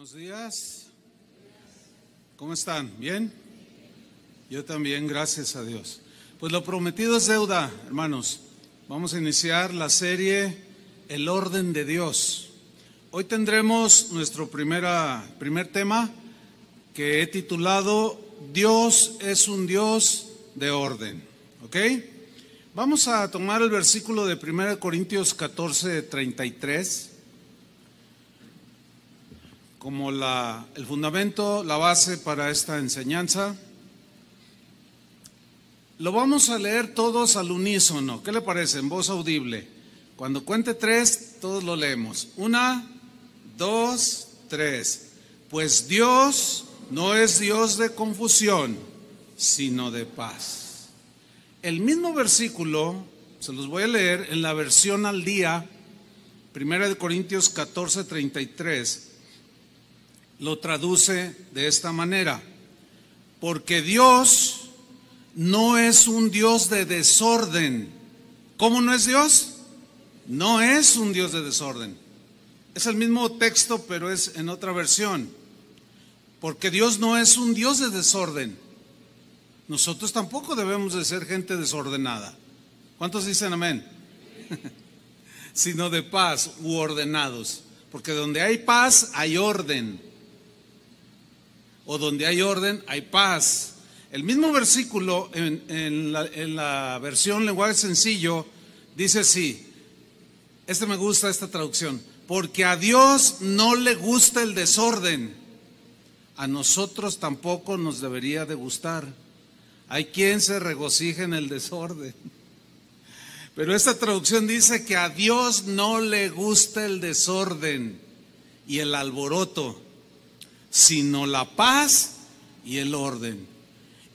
Buenos días. ¿Cómo están? ¿Bien? Yo también, gracias a Dios. Pues lo prometido es deuda, hermanos. Vamos a iniciar la serie El orden de Dios. Hoy tendremos nuestro primer tema que he titulado Dios es un Dios de orden. ¿Ok? Vamos a tomar el versículo de 1 Corintios 14:33 como el fundamento, la base para esta enseñanza. Lo vamos a leer todos al unísono. ¿Qué le parece? En voz audible. Cuando cuente 3, todos lo leemos. 1, 2, 3. Pues Dios no es Dios de confusión, sino de paz. El mismo versículo, se los voy a leer en la versión al día, 1 Corintios 14:33, lo traduce de esta manera: porque Dios no es un Dios de desorden. ¿Cómo no es Dios? No es un Dios de desorden. Es el mismo texto, pero es en otra versión. Porque Dios no es un Dios de desorden. Nosotros tampoco debemos de ser gente desordenada. ¿Cuántos dicen amén? Sino de paz u ordenados. Porque donde hay paz hay orden. O donde hay orden hay paz. El mismo versículo en la versión lenguaje sencillo dice así. Me gusta esta traducción. Porque a Dios no le gusta el desorden. A nosotros tampoco nos debería de gustar. Hay quien se regocija en el desorden. Pero esta traducción dice que a Dios no le gusta el desorden y el alboroto, sino la paz y el orden.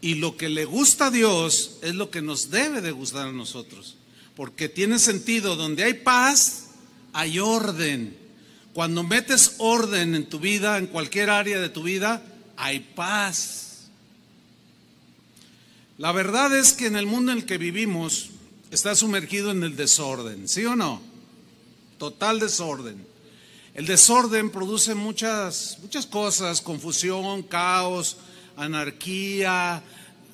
Y lo que le gusta a Dios es lo que nos debe de gustar a nosotros. Porque tiene sentido, donde hay paz, hay orden. Cuando metes orden en tu vida, en cualquier área de tu vida, hay paz. La verdad es que en el mundo en el que vivimos está sumergido en el desorden, ¿sí o no? Total desorden. El desorden produce muchas cosas: confusión, caos, anarquía.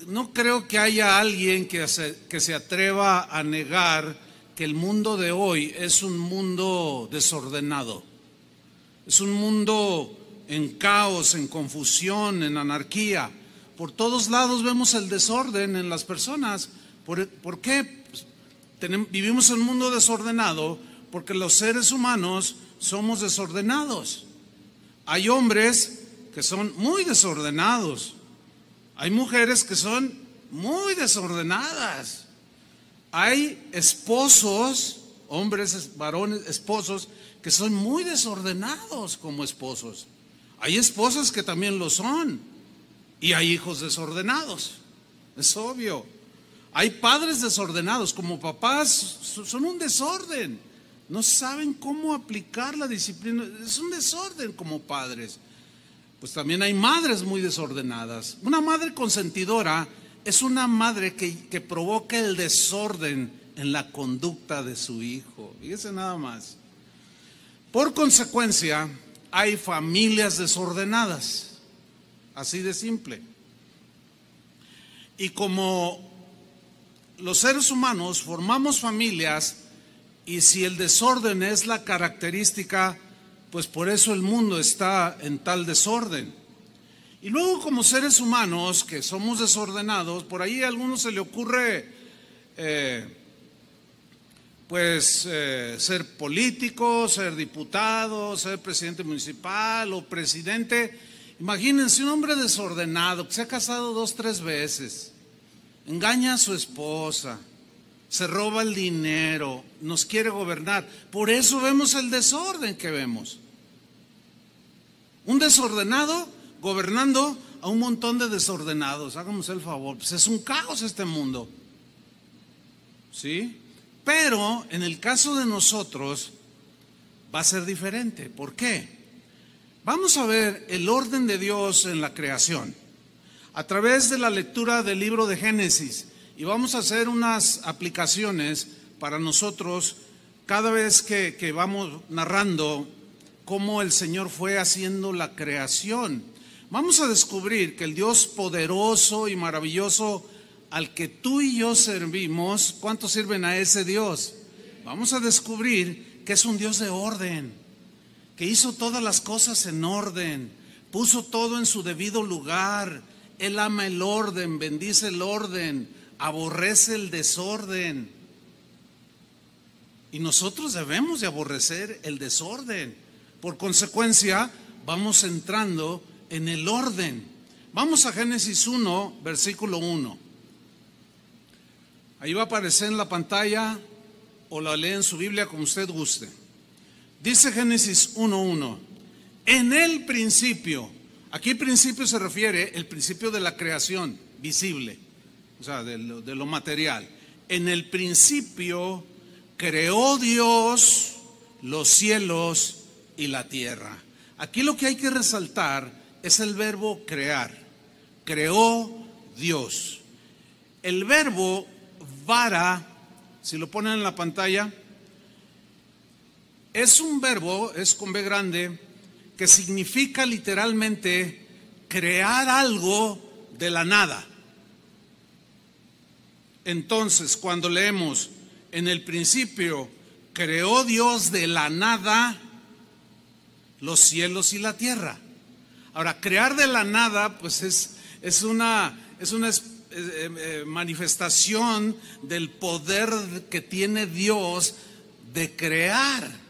No creo que haya alguien que se atreva a negar que el mundo de hoy es un mundo desordenado. Es un mundo en caos, en confusión, en anarquía. Por todos lados vemos el desorden en las personas. ¿Por qué? Vivimos en un mundo desordenado porque los seres humanos somos desordenados. Hay hombres que son muy desordenados. Hay mujeres que son muy desordenadas. Hay esposos, hombres, varones, esposos que son muy desordenados como esposos. Hay esposas que también lo son. Y hay hijos desordenados. Es obvio. Hay padres desordenados. Como papás son un desorden. No saben cómo aplicar la disciplina. Es un desorden como padres. Pues también hay madres muy desordenadas. Una madre consentidora es una madre que provoca el desorden en la conducta de su hijo. Fíjese nada más. Por consecuencia, hay familias desordenadas. Así de simple. Y como los seres humanos formamos familias, y si el desorden es la característica, pues por eso el mundo está en tal desorden. Y luego, como seres humanos que somos desordenados, por ahí a algunos se le ocurre ser político, ser diputado, ser presidente municipal o presidente. Imagínense un hombre desordenado que se ha casado 2, 3 veces, engaña a su esposa, se roba el dinero, nos quiere gobernar. Por eso vemos el desorden que vemos. Un desordenado gobernando a un montón de desordenados. Háganos el favor, pues es un caos este mundo. ¿Sí? Pero en el caso de nosotros va a ser diferente. ¿Por qué? Vamos a ver el orden de Dios en la creación a través de la lectura del libro de Génesis, y vamos a hacer unas aplicaciones para nosotros cada vez que vamos narrando cómo el Señor fue haciendo la creación. Vamos a descubrir que el Dios poderoso y maravilloso al que tú y yo servimos, ¿cuántos sirven a ese Dios? Vamos a descubrir que es un Dios de orden, que hizo todas las cosas en orden, puso todo en su debido lugar. Él ama el orden, bendice el orden, aborrece el desorden. Y nosotros debemos de aborrecer el desorden. Por consecuencia, vamos entrando en el orden. Vamos a Génesis 1, versículo 1. Ahí va a aparecer en la pantalla o la lee en su Biblia como usted guste. Dice Génesis 1:1. En el principio, aquí principio se refiere el principio de la creación visible, o sea, de lo material. En el principio creó Dios los cielos y la tierra. Aquí lo que hay que resaltar es el verbo crear. Creó Dios. El verbo vara, si lo ponen en la pantalla, es un verbo, es con B grande, que significa literalmente crear algo de la nada. Entonces, cuando leemos en el principio creó Dios de la nada los cielos y la tierra. Ahora, crear de la nada, pues es una manifestación del poder que tiene Dios de crear.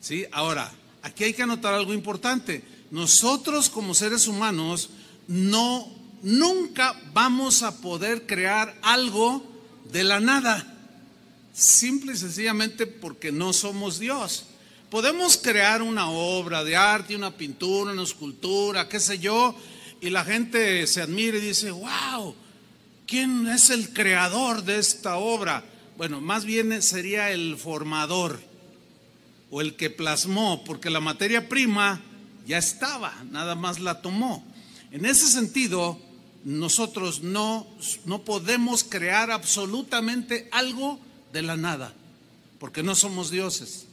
¿Sí? Ahora, aquí hay que anotar algo importante. Nosotros como seres humanos nunca vamos a poder crear algo de la nada. Simple y sencillamente porque no somos Dios. Podemos crear una obra de arte, una pintura, una escultura, qué sé yo, y la gente se admira y dice, wow, ¿quién es el creador de esta obra? Bueno, más bien sería el formador o el que plasmó, porque la materia prima ya estaba, nada más la tomó. En ese sentido, nosotros no podemos crear absolutamente algo de la nada, porque no somos dioses.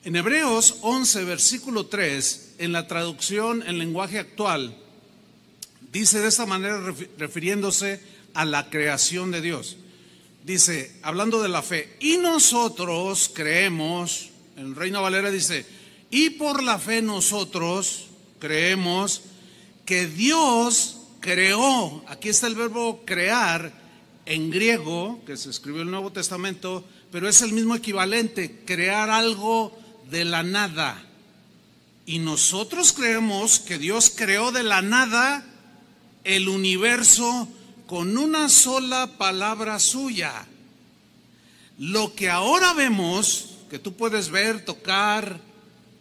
En Hebreos 11, versículo 3, en la traducción en lenguaje actual, dice de esta manera refiriéndose a la creación de Dios. Dice, hablando de la fe, y nosotros creemos, en Reina Valera dice, y por la fe nosotros creemos que Dios creó, aquí está el verbo crear, en griego, que se escribió en el Nuevo Testamento, pero es el mismo equivalente, crear algo de la nada. Y nosotros creemos que Dios creó de la nada el universo con una sola palabra suya. Lo que ahora vemos, que tú puedes ver, tocar,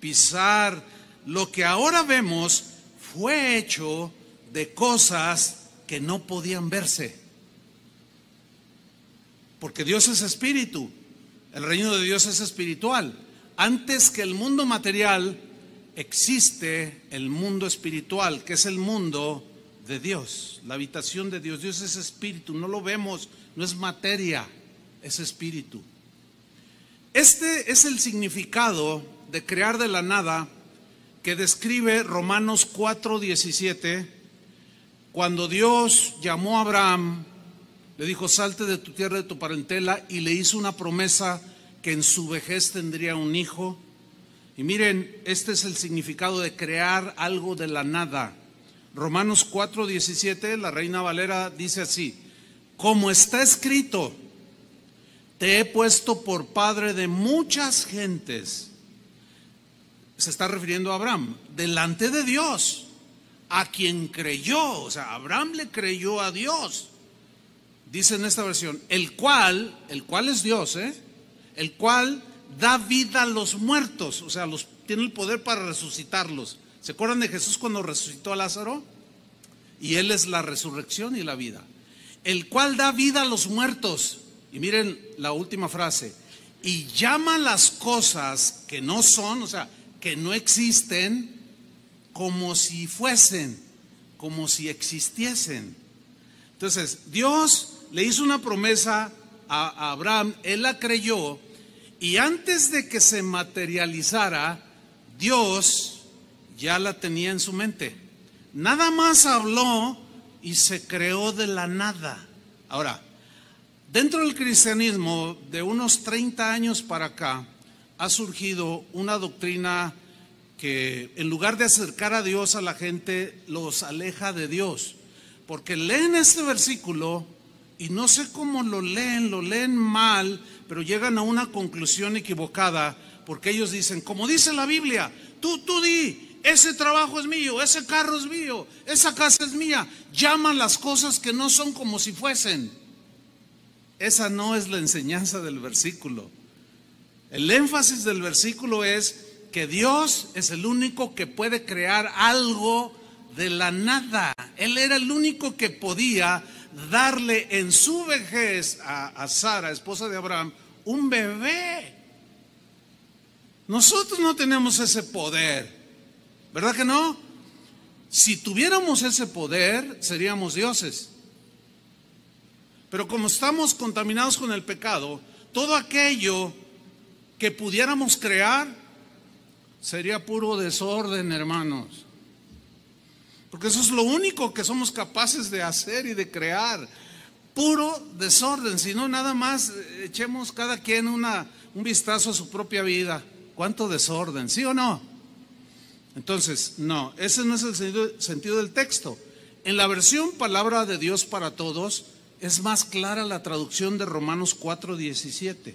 pisar, lo que ahora vemos fue hecho de cosas que no podían verse. Porque Dios es espíritu, el reino de Dios es espiritual. Antes que el mundo material existe el mundo espiritual, que es el mundo de Dios, la habitación de Dios. Dios es espíritu, no lo vemos, no es materia, es espíritu. Este es el significado de crear de la nada que describe Romanos 4:17, cuando Dios llamó a Abraham. Le dijo, salte de tu tierra, de tu parentela, y le hizo una promesa que en su vejez tendría un hijo. Y miren, este es el significado de crear algo de la nada. Romanos 4:17, la Reina Valera dice así, como está escrito, te he puesto por padre de muchas gentes. Se está refiriendo a Abraham, delante de Dios, a quien creyó. O sea, Abraham le creyó a Dios. Dice en esta versión, el cual es Dios, el cual da vida a los muertos, o sea, tiene el poder para resucitarlos. ¿Se acuerdan de Jesús cuando resucitó a Lázaro? Y Él es la resurrección y la vida. El cual da vida a los muertos. Y miren la última frase, y llama las cosas que no son, o sea, que no existen, como si fuesen, como si existiesen. Entonces, Dios le hizo una promesa a Abraham, él la creyó, y antes de que se materializara, Dios ya la tenía en su mente. Nada más habló y se creó de la nada. Ahora, dentro del cristianismo, de unos 30 años para acá, ha surgido una doctrina que en lugar de acercar a Dios a la gente, los aleja de Dios. Porque leen este versículo y no sé cómo lo leen mal, pero llegan a una conclusión equivocada, porque ellos dicen, como dice la Biblia, tú di, ese trabajo es mío, ese carro es mío, esa casa es mía. Llaman las cosas que no son como si fuesen. Esa no es la enseñanza del versículo. El énfasis del versículo es que Dios es el único que puede crear algo de la nada. Él era el único que podía darle en su vejez a Sara, esposa de Abraham, un bebé. Nosotros no tenemos ese poder, ¿verdad que no? Si tuviéramos ese poder, seríamos dioses. Pero como estamos contaminados con el pecado, todo aquello que pudiéramos crear sería puro desorden, hermanos. Porque eso es lo único que somos capaces de hacer y de crear. Puro desorden. Si no, nada más echemos cada quien un vistazo a su propia vida. ¿Cuánto desorden? ¿Sí o no? Entonces, no, ese no es el sentido del texto. En la versión Palabra de Dios para Todos es más clara la traducción de Romanos 4:17.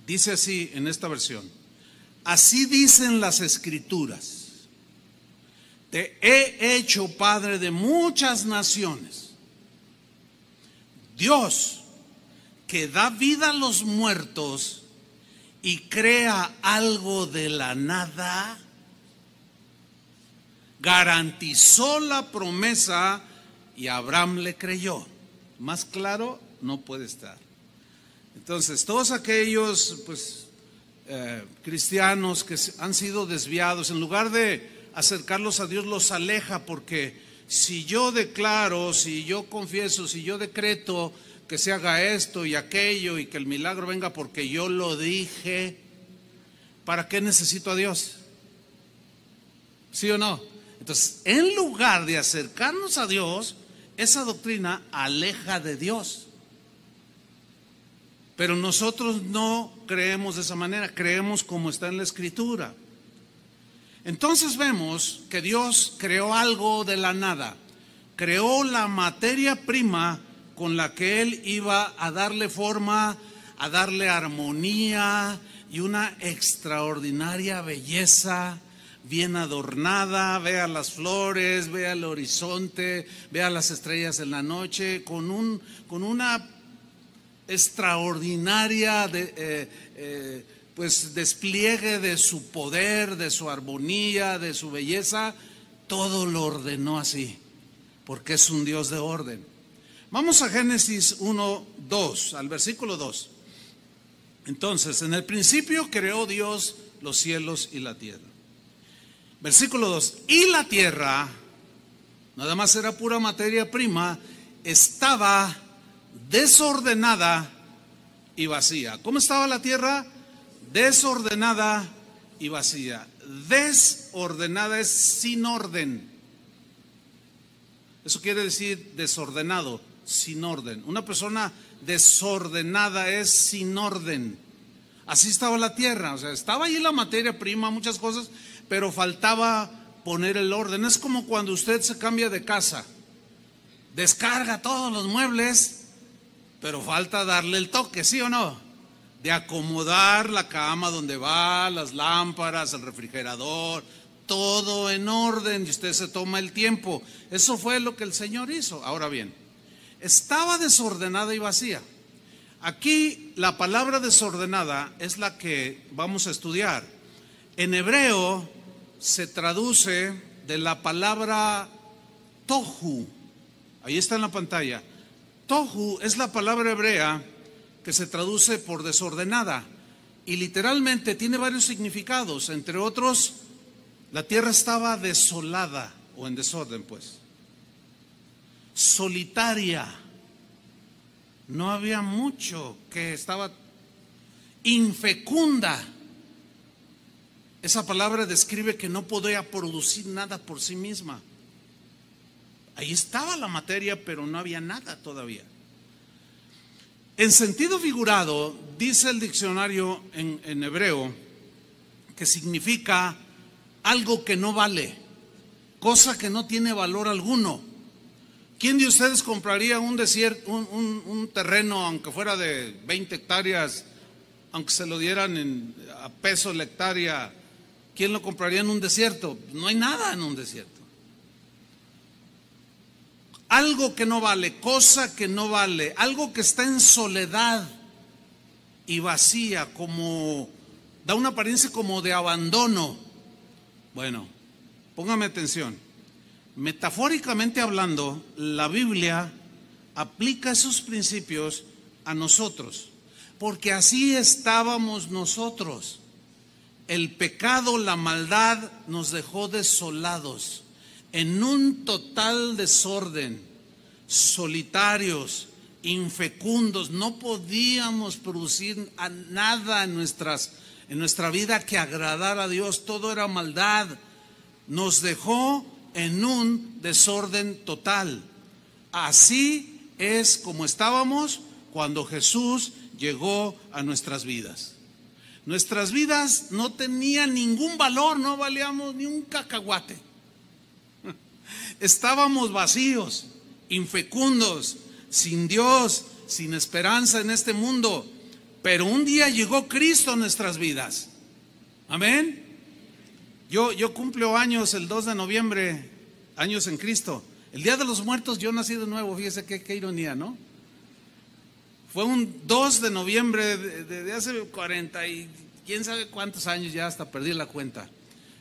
Dice así en esta versión: así dicen las Escrituras, te he hecho padre de muchas naciones. Dios, que da vida a los muertos y crea algo de la nada, garantizó la promesa y Abraham le creyó. Más claro no puede estar. Entonces, todos aquellos cristianos que han sido desviados, en lugar de acercarlos a Dios, los aleja, porque si yo declaro, si yo confieso, si yo decreto que se haga esto y aquello y que el milagro venga porque yo lo dije, ¿para qué necesito a Dios? ¿Sí o no? Entonces, en lugar de acercarnos a Dios, esa doctrina aleja de Dios. Pero nosotros no creemos de esa manera, creemos como está en la Escritura. Entonces vemos que Dios creó algo de la nada, creó la materia prima con la que Él iba a darle forma, a darle armonía y una extraordinaria belleza, bien adornada. Vea las flores, vea el horizonte, vea las estrellas en la noche, con una extraordinaria despliegue de su poder, de su armonía, de su belleza. Todo lo ordenó así, porque es un Dios de orden. Vamos a Génesis 1:2, al versículo 2. Entonces, en el principio creó Dios los cielos y la tierra. Versículo 2, y la tierra, nada más era pura materia prima, estaba desordenada y vacía. ¿Cómo estaba la tierra? Desordenada y vacía. Desordenada es sin orden. Eso quiere decir desordenado, sin orden. Una persona desordenada es sin orden. Así estaba la tierra, o sea, estaba ahí la materia prima, muchas cosas, pero faltaba poner el orden. Es como cuando usted se cambia de casa, descarga todos los muebles, pero falta darle el toque, ¿sí o no? De acomodar la cama donde va, las lámparas, el refrigerador, todo en orden, y usted se toma el tiempo. Eso fue lo que el Señor hizo. Ahora bien, estaba desordenada y vacía. Aquí la palabra desordenada es la que vamos a estudiar. En hebreo se traduce de la palabra tohu. Ahí está en la pantalla. Tohu es la palabra hebrea que se traduce por desordenada y literalmente tiene varios significados. Entre otros, la tierra estaba desolada o en desorden, pues. Solitaria. No había mucho, que estaba infecunda. Esa palabra describe que no podía producir nada por sí misma. Ahí estaba la materia, pero no había nada todavía. En sentido figurado, dice el diccionario en hebreo, que significa algo que no vale, cosa que no tiene valor alguno. ¿Quién de ustedes compraría un terreno, aunque fuera de 20 hectáreas, aunque se lo dieran a peso la hectárea? ¿Quién lo compraría en un desierto? No hay nada en un desierto. Algo que no vale, cosa que no vale, algo que está en soledad y vacía, como da una apariencia como de abandono. Bueno, póngame atención. Metafóricamente hablando, la Biblia aplica esos principios a nosotros, porque así estábamos nosotros. El pecado, la maldad nos dejó desolados, en un total desorden, solitarios, infecundos. No podíamos producir nada en nuestra vida que agradara a Dios. Todo era maldad. Nos dejó en un desorden total. Así es como estábamos cuando Jesús llegó a nuestras vidas. Nuestras vidas no tenían ningún valor, no valíamos ni un cacahuate. Estábamos vacíos, infecundos, sin Dios, sin esperanza en este mundo. Pero un día llegó Cristo a nuestras vidas. Amén. Yo cumplo años el 2 de noviembre, años en Cristo. El Día de los Muertos yo nací de nuevo, fíjese qué ironía, ¿no? Fue un 2 de noviembre de hace 40 y quién sabe cuántos años, ya hasta perdí la cuenta.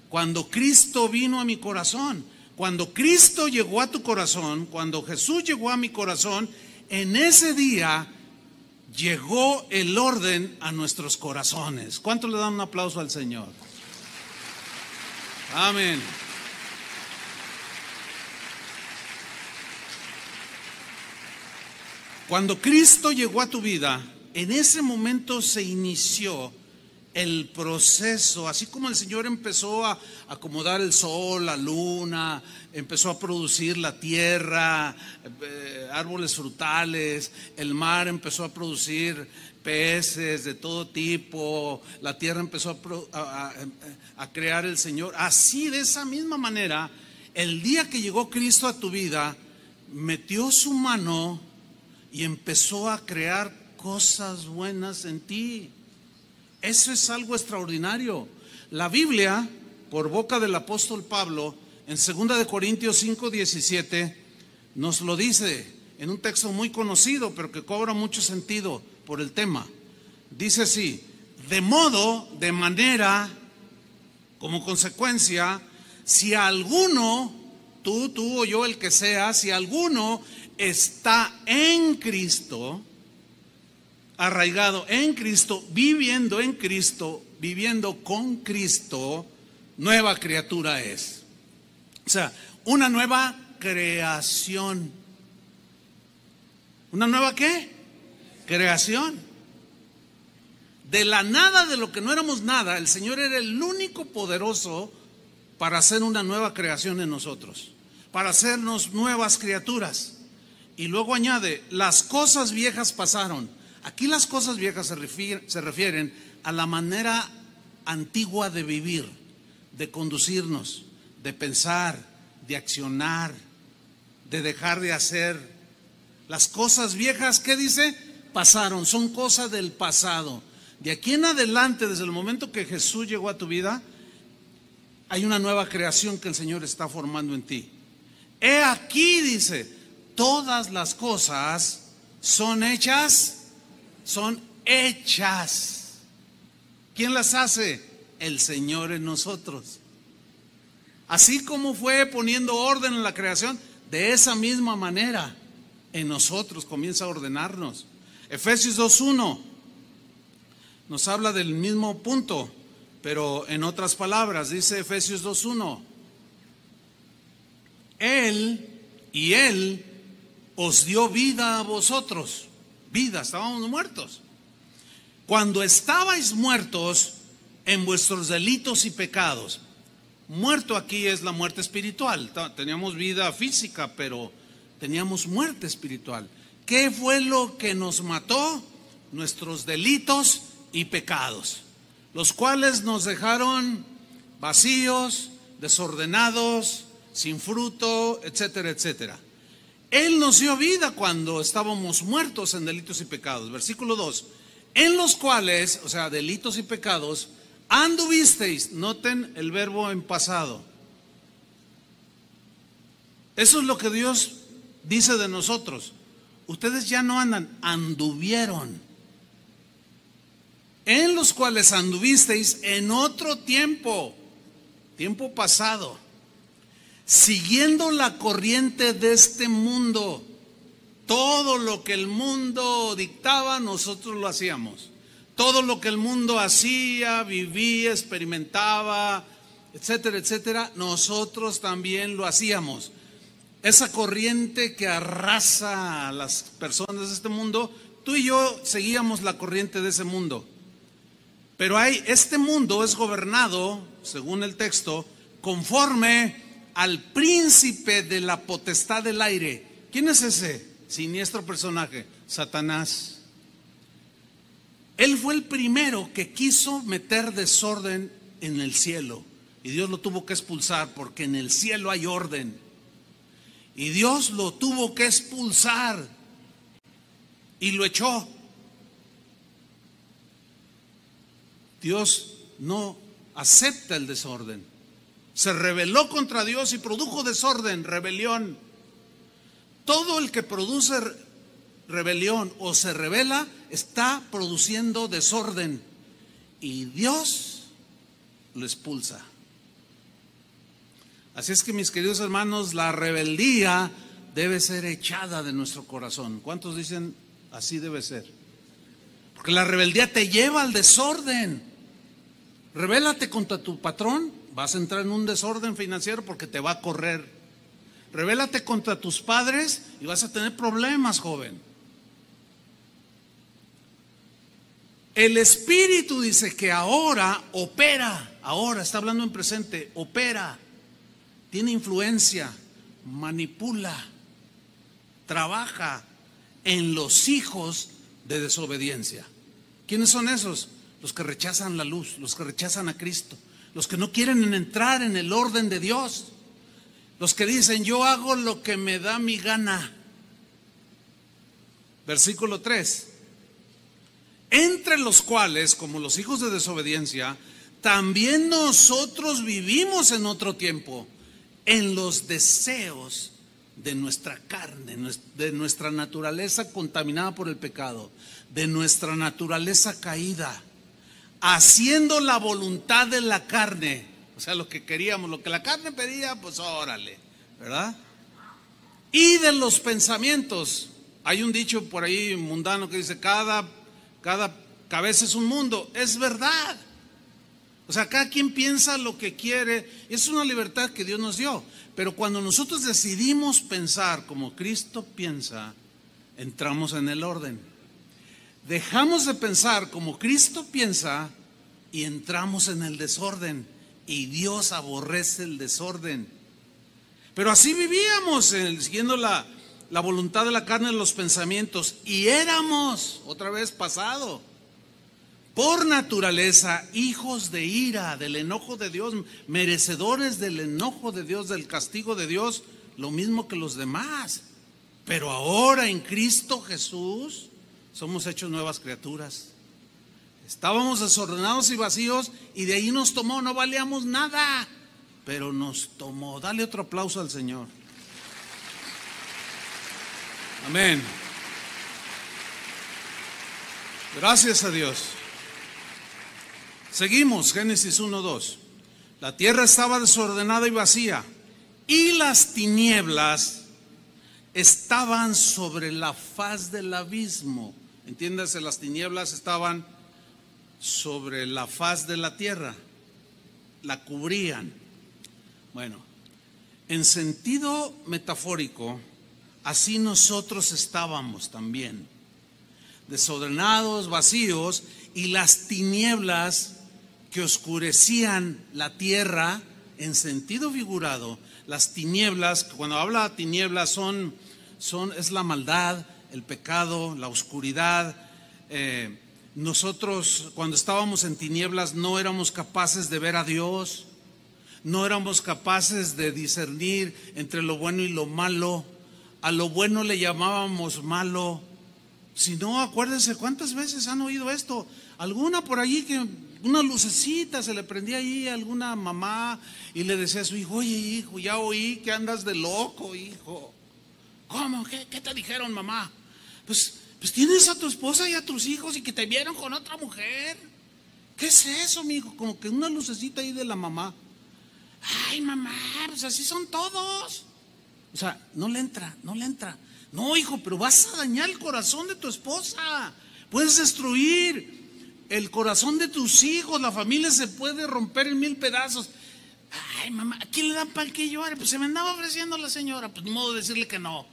Cuando Cristo vino a mi corazón, cuando Cristo llegó a tu corazón, cuando Jesús llegó a mi corazón, en ese día llegó el orden a nuestros corazones. ¿Cuánto le dan un aplauso al Señor? Amén. Cuando Cristo llegó a tu vida, en ese momento se inició el proceso, así como el Señor empezó a acomodar el sol, la luna, empezó a producir la tierra, árboles frutales, el mar empezó a producir peces de todo tipo, la tierra empezó a crear el Señor. Así, de esa misma manera, el día que llegó Cristo a tu vida, metió su mano y empezó a crear cosas buenas en ti. Eso es algo extraordinario. La Biblia, por boca del apóstol Pablo, en 2 de Corintios 5:17, nos lo dice en un texto muy conocido, pero que cobra mucho sentido por el tema. Dice así: de manera, como consecuencia, si alguno, tú o yo, el que sea, si alguno está en Cristo, arraigado en Cristo, viviendo con Cristo, nueva criatura es. O sea, una nueva creación. ¿Una nueva qué? Creación. De la nada, de lo que no éramos nada, el Señor era el único poderoso para hacer una nueva creación en nosotros, para hacernos nuevas criaturas. Y luego añade: las cosas viejas pasaron. Aquí las cosas viejas se refieren a la manera antigua de vivir, de conducirnos, de pensar, de accionar, de dejar de hacer. Las cosas viejas, ¿qué dice? Pasaron, son cosas del pasado. De aquí en adelante, desde el momento que Jesús llegó a tu vida, hay una nueva creación que el Señor está formando en ti. He aquí, dice, todas las cosas son hechas. ¿Quién las hace? El Señor en nosotros. Así como fue poniendo orden en la creación, de esa misma manera en nosotros comienza a ordenarnos. Efesios 2:1 nos habla del mismo punto, pero en otras palabras. Dice Efesios 2:1: Él os dio vida a vosotros. Vida, estábamos muertos. Cuando estabais muertos en vuestros delitos y pecados. Muerto aquí es la muerte espiritual. Teníamos vida física, pero teníamos muerte espiritual. ¿Qué fue lo que nos mató? Nuestros delitos y pecados, los cuales nos dejaron vacíos, desordenados, sin fruto, etcétera, etcétera. Él nos dio vida cuando estábamos muertos en delitos y pecados. Versículo 2. En los cuales, o sea, delitos y pecados, anduvisteis. Noten el verbo en pasado. Eso es lo que Dios dice de nosotros. Ustedes ya no andan, anduvieron. En los cuales anduvisteis en otro tiempo, tiempo pasado, siguiendo la corriente de este mundo. Todo lo que el mundo dictaba, nosotros lo hacíamos. Todo lo que el mundo hacía, vivía, experimentaba, etcétera, etcétera, nosotros también lo hacíamos. Esa corriente que arrasa a las personas de este mundo, tú y yo seguíamos la corriente de ese mundo. Pero este mundo es gobernado, según el texto, conforme al príncipe de la potestad del aire. ¿Quién es ese siniestro personaje? Satanás. Él fue el primero que quiso meter desorden en el cielo, y Dios lo tuvo que expulsar, porque en el cielo hay orden, y Dios lo tuvo que expulsar y lo echó. Dios no acepta el desorden. Se rebeló contra Dios y produjo desorden, rebelión. Todo el que produce rebelión o se rebela está produciendo desorden, y Dios lo expulsa. Así es que, mis queridos hermanos, la rebeldía debe ser echada de nuestro corazón. ¿Cuántos dicen así debe ser? Porque la rebeldía te lleva al desorden. Rebélate contra tu patrón, vas a entrar en un desorden financiero porque te va a correr. Rebélate contra tus padres y vas a tener problemas, joven. El Espíritu dice que ahora opera, ahora está hablando en presente, opera, tiene influencia, manipula, trabaja en los hijos de desobediencia. ¿Quiénes son esos? Los que rechazan la luz, los que rechazan a Cristo, los que no quieren entrar en el orden de Dios, los que dicen yo hago lo que me da mi gana. Versículo 3. Entre los cuales, como los hijos de desobediencia, también nosotros vivimos en otro tiempo, en los deseos de nuestra carne, de nuestra naturaleza contaminada por el pecado, de nuestra naturaleza caída, haciendo la voluntad de la carne. O sea, lo que queríamos, lo que la carne pedía, pues órale, ¿verdad? Y de los pensamientos. Hay un dicho por ahí mundano que dice, cada cabeza es un mundo. Es verdad. O sea, cada quien piensa lo que quiere. Es una libertad que Dios nos dio. Pero cuando nosotros decidimos pensar como Cristo piensa, entramos en el orden. Dejamos de pensar como Cristo piensa y entramos en el desorden. Y Dios aborrece el desorden. Pero así vivíamos, siguiendo la voluntad de la carne, de los pensamientos. Y éramos, otra vez pasado, por naturaleza, hijos de ira, del enojo de Dios, merecedores del enojo de Dios, del castigo de Dios, lo mismo que los demás. Pero ahora en Cristo Jesús somos hechos nuevas criaturas. Estábamos desordenados y vacíos, y de ahí nos tomó, no valíamos nada, pero nos tomó. Dale otro aplauso al Señor. Amén. Gracias a Dios. Seguimos, Génesis 1:2. La tierra estaba desordenada y vacía, y las tinieblas estaban sobre la faz del abismo. Entiéndase, las tinieblas estaban sobre la faz de la tierra, la cubrían. Bueno, en sentido metafórico, así nosotros estábamos también, desordenados, vacíos, y las tinieblas que oscurecían la tierra en sentido figurado. Las tinieblas, cuando habla de tinieblas, es la maldad, el pecado, la oscuridad. Nosotros cuando estábamos en tinieblas no éramos capaces de ver a Dios, no éramos capaces de discernir entre lo bueno y lo malo. A lo bueno le llamábamos malo. Si no, acuérdense cuántas veces han oído esto. Alguna por allí que una lucecita se le prendía ahí a alguna mamá y le decía a su hijo: oye, hijo, ya oí que andas de loco, hijo. ¿Cómo? ¿Qué te dijeron, mamá? Pues tienes a tu esposa y a tus hijos y que te vieron con otra mujer. ¿Qué es eso, mi hijo? Como que una lucecita ahí de la mamá. Ay, mamá, pues así son todos. O sea, no le entra. No, hijo, pero vas a dañar el corazón de tu esposa. Puedes destruir el corazón de tus hijos. La familia se puede romper en 1000 pedazos. Ay, mamá, ¿a quién le dan pan que llore? Pues se me andaba ofreciendo la señora. Pues ni modo de decirle que no.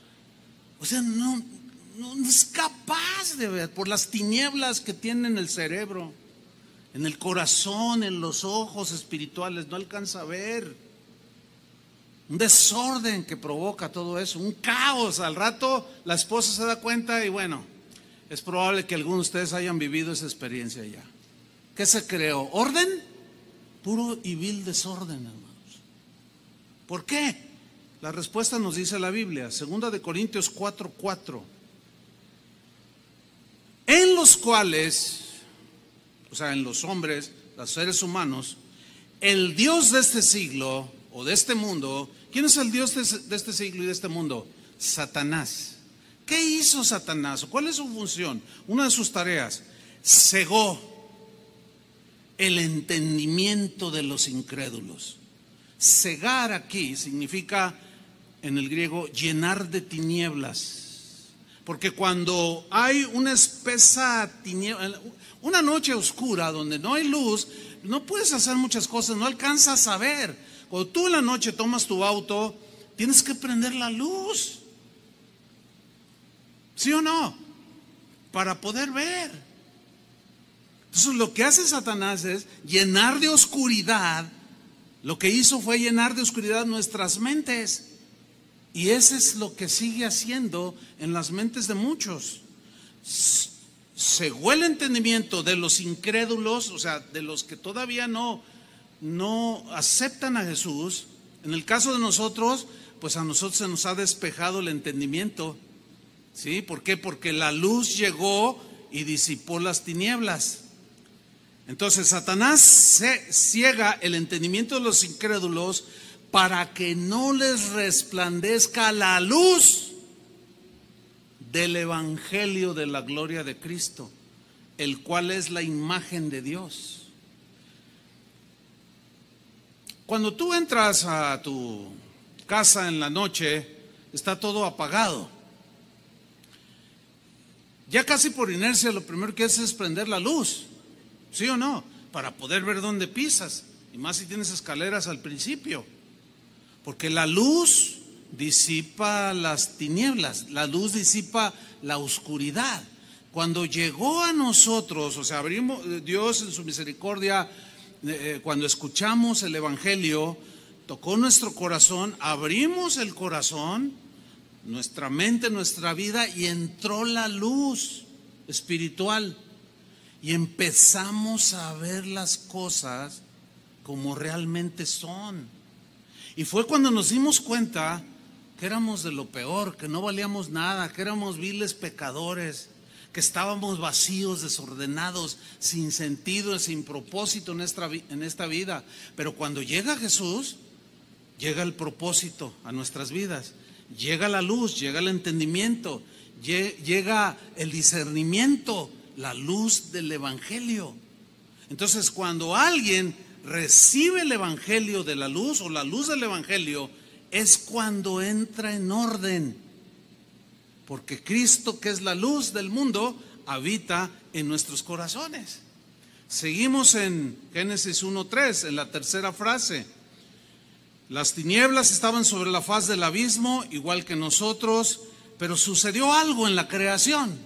O sea, no es capaz de ver por las tinieblas que tiene en el cerebro, en el corazón, en los ojos espirituales. No alcanza a ver. Un desorden que provoca todo eso, un caos. Al rato la esposa se da cuenta y bueno, es probable que algunos de ustedes hayan vivido esa experiencia ya. ¿Qué se creó? ¿Orden? Puro y vil desorden, hermanos. ¿Por qué? La respuesta nos dice la Biblia, 2 de Corintios 4:4. En los cuales, o sea, en los hombres, los seres humanos, el Dios de este siglo o de este mundo. ¿Quién es el Dios de este siglo y de este mundo? Satanás. ¿Qué hizo Satanás? ¿Cuál es su función? Una de sus tareas: cegó el entendimiento de los incrédulos. Cegar aquí significa en el griego llenar de tinieblas. Porque cuando hay una espesa tiniebla, una noche oscura donde no hay luz, no puedes hacer muchas cosas, no alcanzas a ver. Cuando tú en la noche tomas tu auto, tienes que prender la luz. ¿Sí o no? Para poder ver. Entonces lo que hace Satanás es llenar de oscuridad. Lo que hizo fue llenar de oscuridad nuestras mentes. Y eso es lo que sigue haciendo en las mentes de muchos. Cegó el entendimiento de los incrédulos, o sea, de los que todavía no aceptan a Jesús. En el caso de nosotros, pues a nosotros se nos ha despejado el entendimiento. ¿Sí? ¿Por qué? Porque la luz llegó y disipó las tinieblas. Entonces Satanás ciega el entendimiento de los incrédulos para que no les resplandezca la luz del evangelio de la gloria de Cristo, el cual es la imagen de Dios. Cuando tú entras a tu casa en la noche, está todo apagado. Ya casi por inercia lo primero que haces es prender la luz, ¿sí o no? Para poder ver dónde pisas, y más si tienes escaleras al principio. Porque la luz disipa las tinieblas, la luz disipa la oscuridad. Cuando llegó a nosotros, o sea, abrimos, Dios en su misericordia, cuando escuchamos el evangelio, tocó nuestro corazón, abrimos el corazón, nuestra mente, nuestra vida, y entró la luz espiritual y empezamos a ver las cosas como realmente son. Y fue cuando nos dimos cuenta que éramos de lo peor, que no valíamos nada, que éramos viles pecadores, que estábamos vacíos, desordenados, sin sentido, sin propósito en esta vida. Pero cuando llega Jesús, llega el propósito a nuestras vidas, llega la luz, llega el entendimiento, llega el discernimiento, la luz del evangelio. Entonces, cuando alguien recibe el evangelio de la luz o la luz del evangelio, es cuando entra en orden, porque Cristo, que es la luz del mundo, habita en nuestros corazones. Seguimos en Génesis 1:3, en la tercera frase. Las tinieblas estaban sobre la faz del abismo, igual que nosotros, pero sucedió algo en la creación,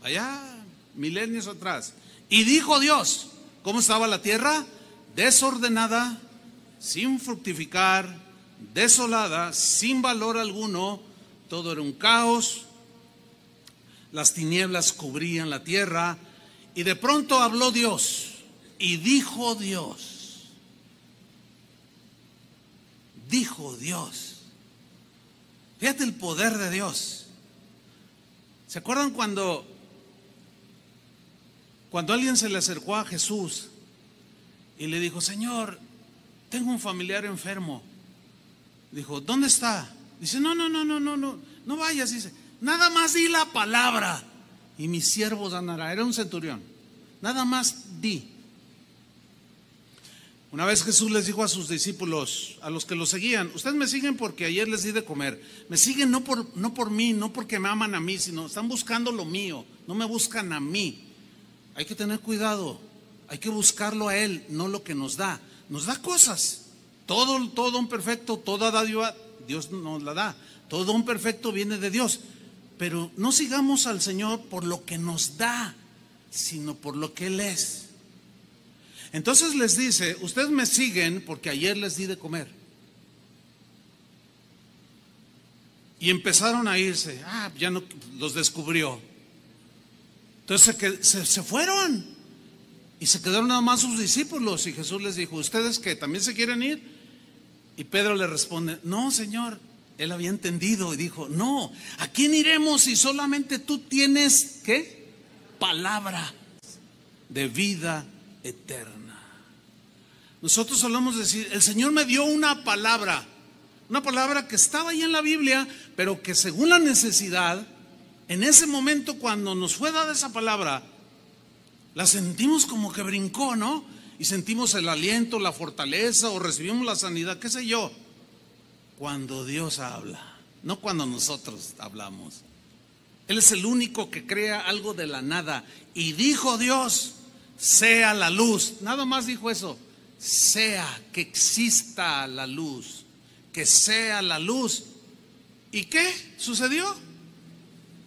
allá milenios atrás. Y dijo Dios, ¿Cómo estaba la tierra? Desordenada, sin fructificar, desolada, sin valor alguno. Todo era un caos. Las tinieblas cubrían la tierra. Y de pronto habló Dios y dijo Dios. Dijo Dios. Fíjate el poder de Dios. ¿Se acuerdan cuando alguien se le acercó a Jesús y le dijo: Señor, tengo un familiar enfermo? Dijo: ¿dónde está? Dice: no vayas. Dice: nada más di la palabra y mi siervo sanará. Era un centurión. Nada más di. Una vez Jesús les dijo a sus discípulos, a los que lo seguían: ustedes me siguen porque ayer les di de comer. Me siguen no por mí, no porque me aman a mí, sino están buscando lo mío, no me buscan a mí. Hay que tener cuidado, hay que buscarlo a Él, no lo que nos da. Nos da cosas, todo don perfecto, toda dádiva, Dios nos la da. Todo don perfecto viene de Dios. Pero no sigamos al Señor por lo que nos da, sino por lo que Él es. Entonces les dice: ustedes me siguen porque ayer les di de comer. Y empezaron a irse. Ya no los descubrió. Entonces se fueron y se quedaron nada más sus discípulos. Y Jesús les dijo: ¿ustedes qué? ¿También se quieren ir? Y Pedro le responde: no, Señor. Él había entendido y dijo: no, ¿a quién iremos si solamente tú tienes ¿qué? Palabra de vida eterna. Nosotros solemos decir: el Señor me dio una palabra que estaba ahí en la Biblia, pero que según la necesidad, en ese momento cuando nos fue dada esa palabra, la sentimos como que brincó, ¿no? Y sentimos el aliento, la fortaleza, o recibimos la sanidad, qué sé yo. Cuando Dios habla, no cuando nosotros hablamos. Él es el único que crea algo de la nada. Y dijo Dios: sea la luz. Nada más dijo eso: sea, que exista la luz, que sea la luz. ¿Y qué sucedió?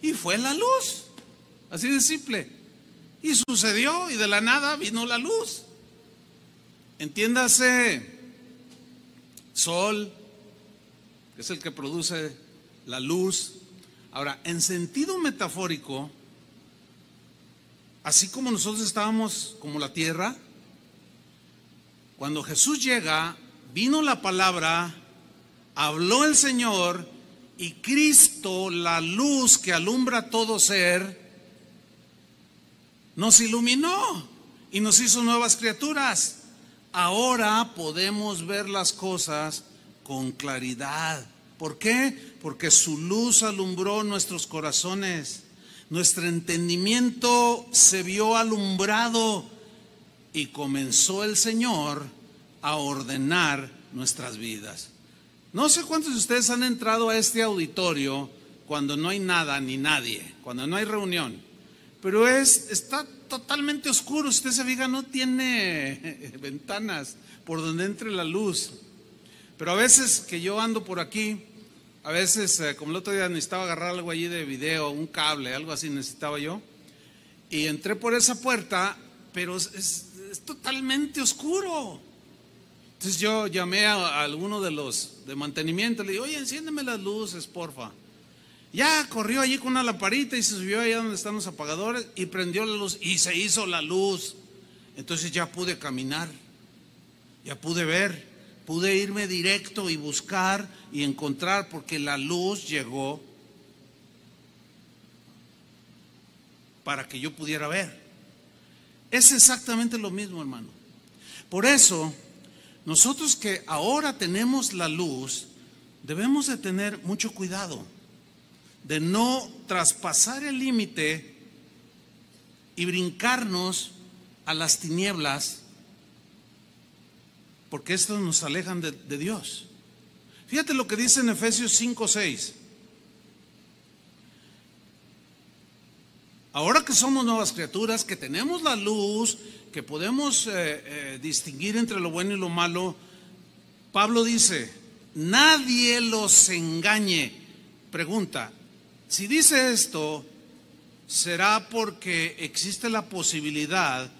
Y fue la luz, así de simple. Y sucedió, y de la nada vino la luz. Entiéndase, sol, que es el que produce la luz. Ahora, en sentido metafórico, así como nosotros estábamos como la tierra, cuando Jesús llega, vino la palabra, habló el Señor, y Cristo, la luz que alumbra todo ser, nos iluminó y nos hizo nuevas criaturas. Ahora podemos ver las cosas con claridad. ¿Por qué? Porque su luz alumbró nuestros corazones. Nuestro entendimiento se vio alumbrado y comenzó el Señor a ordenar nuestras vidas. No sé cuántos de ustedes han entrado a este auditorio cuando no hay nada ni nadie, cuando no hay reunión, pero está totalmente oscuro. Usted se fija, no tiene ventanas por donde entre la luz. Pero a veces que yo ando por aquí, a veces como el otro día necesitaba agarrar algo allí de video, un cable, algo así necesitaba yo, y entré por esa puerta, pero es totalmente oscuro. Entonces yo llamé a alguno de los de mantenimiento, le dije: oye, enciéndeme las luces, porfa. Ya corrió allí con una lamparita y se subió allá donde están los apagadores y prendió la luz y se hizo la luz. Entonces ya pude caminar, ya pude ver, pude irme directo y buscar y encontrar, porque la luz llegó para que yo pudiera ver. Es exactamente lo mismo, hermano. Por eso, nosotros que ahora tenemos la luz, debemos de tener mucho cuidado de no traspasar el límite y brincarnos a las tinieblas, porque estos nos alejan de Dios. Fíjate lo que dice en Efesios 5:6. Ahora que somos nuevas criaturas, que tenemos la luz, que podemos distinguir entre lo bueno y lo malo, Pablo dice: nadie los engañe. Pregunta: si dice esto, ¿será porque existe la posibilidad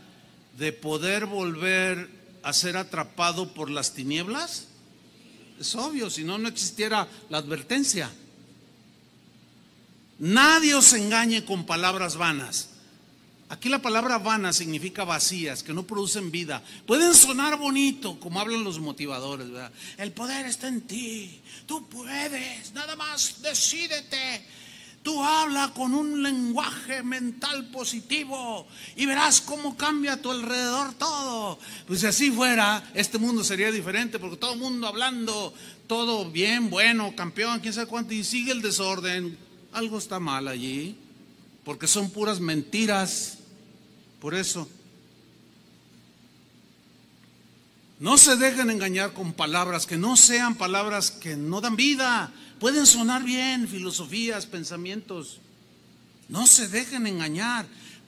de poder volver a ser atrapado por las tinieblas? Es obvio, si no, no existiera la advertencia. Nadie os engañe con palabras vanas. Aquí la palabra vana significa vacías, que no producen vida. Pueden sonar bonito, como hablan los motivadores, ¿verdad? El poder está en ti, tú puedes, nada más decídete. Tú habla con un lenguaje mental positivo y verás cómo cambia a tu alrededor todo. Pues si así fuera, este mundo sería diferente, porque todo el mundo hablando, todo bien, bueno, campeón, quién sabe cuánto, y sigue el desorden. Algo está mal allí, porque son puras mentiras. Por eso, no se dejen engañar con palabras que no sean palabras que no dan vida. Pueden sonar bien, filosofías, pensamientos. No se dejen engañar,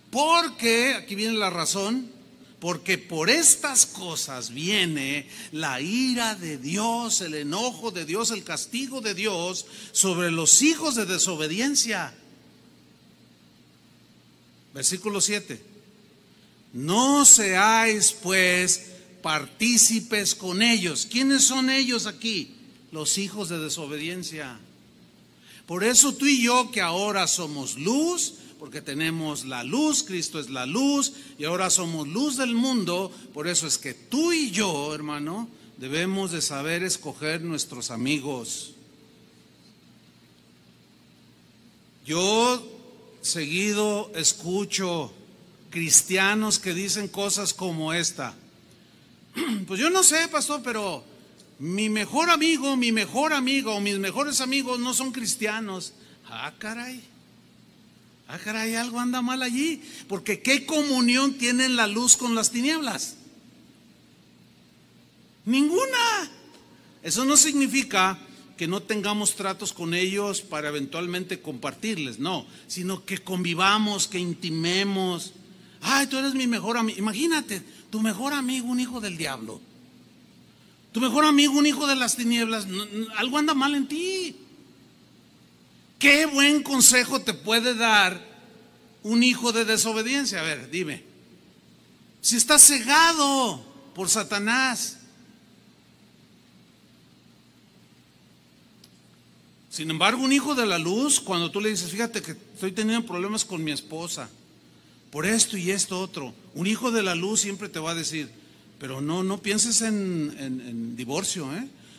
porque, aquí viene la razón, porque por estas cosas viene la ira de Dios, el enojo de Dios, el castigo de Dios sobre los hijos de desobediencia. Versículo 7. No seáis pues partícipes con ellos. ¿Quiénes son ellos aquí? Los hijos de desobediencia. Por eso tú y yo, que ahora somos luz, porque tenemos la luz, Cristo es la luz, y ahora somos luz del mundo, por eso es que tú y yo, hermano, debemos de saber escoger nuestros amigos. Yo seguido escucho cristianos que dicen cosas como esta: pues yo no sé, pastor, pero mi mejor amigo o mis mejores amigos no son cristianos. Ah, caray, algo anda mal allí, porque ¿qué comunión tiene la luz con las tinieblas? Ninguna. Eso no significa que no tengamos tratos con ellos para eventualmente compartirles, no, sino que convivamos, que intimemos. Ay, tú eres mi mejor amigo. Imagínate, tu mejor amigo, un hijo del diablo. Tu mejor amigo, un hijo de las tinieblas. Algo anda mal en ti. ¿Qué buen consejo te puede dar un hijo de desobediencia? A ver, dime. Si estás cegado por Satanás. Sin embargo, un hijo de la luz, cuando tú le dices, fíjate que estoy teniendo problemas con mi esposa, por esto y esto otro, un hijo de la luz siempre te va a decir, pero no pienses en divorcio,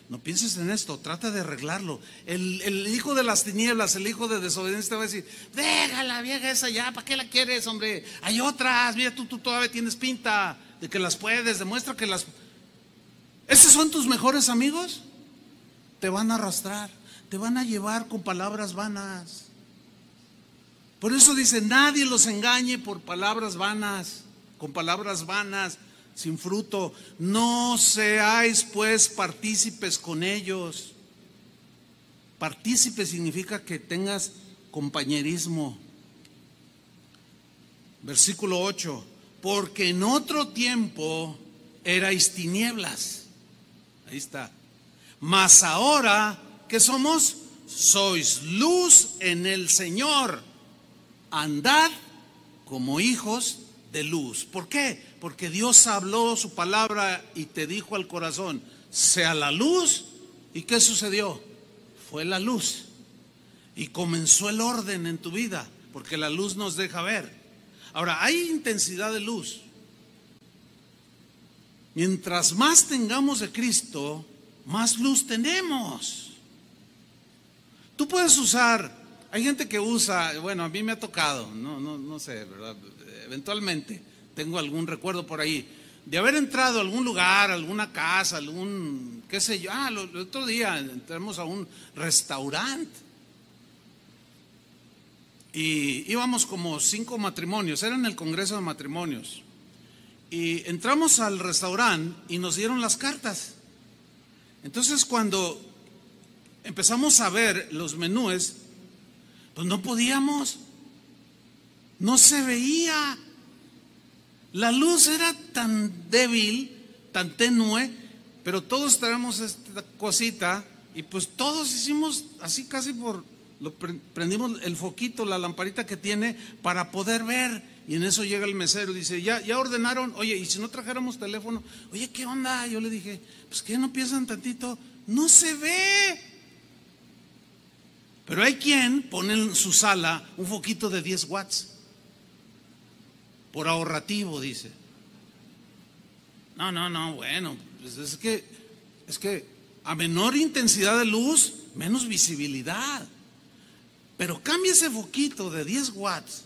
no pienses en esto, trata de arreglarlo. El hijo de las tinieblas, el hijo de desobediencia te va a decir, déjala vieja esa ya, ¿para qué la quieres, hombre? Hay otras, mira, tú todavía tienes pinta de que las puedes, demuestra que las... ¿Esos son tus mejores amigos? Te van a arrastrar, te van a llevar con palabras vanas. Por eso dice, nadie los engañe por palabras vanas, con palabras vanas, sin fruto. No seáis pues partícipes con ellos. Partícipe significa que tengas compañerismo. Versículo 8. Porque en otro tiempo erais tinieblas. Ahí está. Mas ahora, ¿qué somos? Sois luz en el Señor. Andad como hijos de luz. ¿Por qué? Porque Dios habló su palabra y te dijo al corazón, sea la luz. ¿Y qué sucedió? Fue la luz. Y comenzó el orden en tu vida, porque la luz nos deja ver. Ahora, hay intensidad de luz. Mientras más tengamos de Cristo, más luz tenemos. Tú puedes usar... Hay gente que usa, bueno, a mí me ha tocado, no sé, ¿verdad? Eventualmente tengo algún recuerdo por ahí de haber entrado a algún lugar, alguna casa, algún, qué sé yo. El otro día entramos a un restaurante y íbamos como 5 matrimonios, era en el Congreso de Matrimonios, y entramos al restaurante y nos dieron las cartas. Entonces cuando empezamos a ver los menúes, pues no podíamos, no se veía, la luz era tan débil, tan tenue, pero todos traemos esta cosita y pues todos hicimos así casi prendimos el foquito, la lamparita que tiene para poder ver Y en eso llega el mesero y dice, ¿ya ordenaron? Oye, ¿y si no trajéramos teléfono? Oye, ¿qué onda? Yo le dije, pues que no piensan tantito, no se ve. Pero hay quien pone en su sala un foquito de 10 watts. Por ahorrativo, dice. No, bueno, pues es que a menor intensidad de luz, menos visibilidad. Pero cambia ese foquito de 10 watts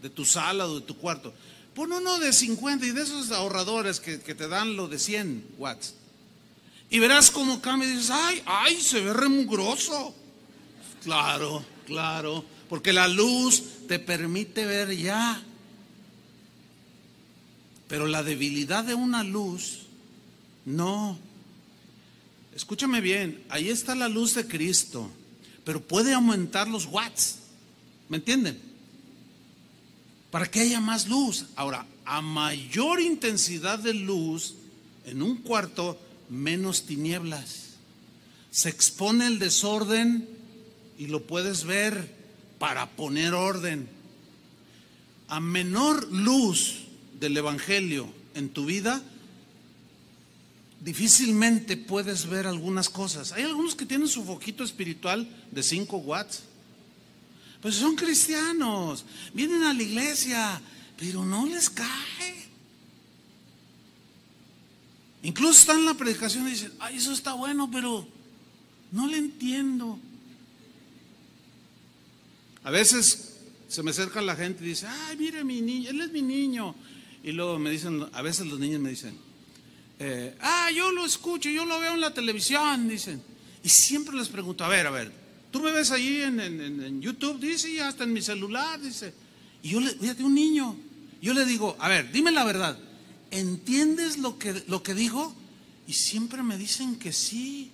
de tu sala o de tu cuarto. Pon uno de 50 y de esos ahorradores que te dan lo de 100 watts. Y verás cómo cambia y dices, ay, se ve remugroso. Claro, porque la luz te permite ver ya. Pero la debilidad de una luz, no. Escúchame bien, ahí está la luz de Cristo, pero puede aumentar los watts, ¿me entienden? Para que haya más luz. Ahora, a mayor intensidad de luz en un cuarto, menos tinieblas. Se expone el desorden y lo puedes ver para poner orden. A menor luz del Evangelio en tu vida, difícilmente puedes ver algunas cosas. Hay algunos que tienen su foquito espiritual de 5 watts. Pues son cristianos, vienen a la iglesia, pero no les cae. Incluso están en la predicación y dicen, eso está bueno, pero no le entiendo. A veces se me acerca la gente y dice, mire mi niño, él es mi niño. Y luego me dicen, a veces los niños me dicen, yo lo escucho, yo lo veo en la televisión, dicen. Y siempre les pregunto, a ver, ¿tú me ves ahí en YouTube? Dice, y hasta en mi celular, dice. Y yo fíjate, un niño, yo le digo, a ver, dime la verdad, ¿entiendes lo que digo? Y siempre me dicen que sí.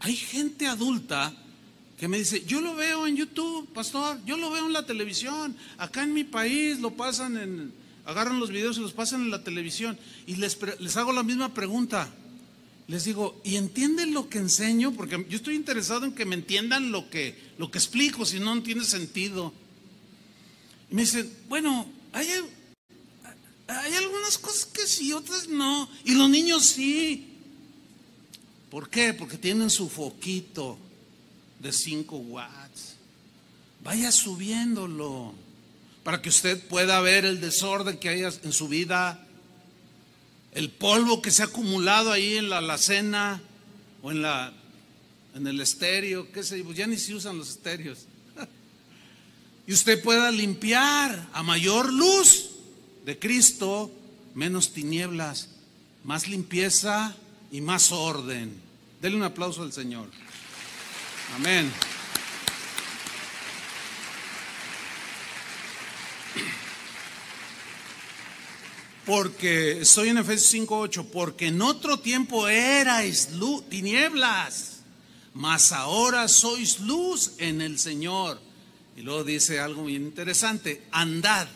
Hay gente adulta que me dice, yo lo veo en YouTube, pastor, yo lo veo en la televisión, acá en mi país lo pasan agarran los videos y los pasan en la televisión, y les hago la misma pregunta, les digo, ¿y entienden lo que enseño? Porque yo estoy interesado en que me entiendan lo que explico, si no tiene sentido. Y me dicen, bueno, hay algunas cosas que sí, otras no, y los niños sí. ¿Por qué? Porque tienen su foquito de 5 watts. Vaya subiéndolo para que usted pueda ver el desorden que hay en su vida, el polvo que se ha acumulado ahí en la alacena o en el estéreo, qué sé yo, ya ni se usan los estéreos. Y usted pueda limpiar a mayor luz de Cristo, menos tinieblas, más limpieza y más orden. Denle un aplauso al Señor. Amén. Porque estoy en Efesios 5:8, porque en otro tiempo erais tinieblas, mas ahora sois luz en el Señor. Y luego dice algo muy interesante, andad.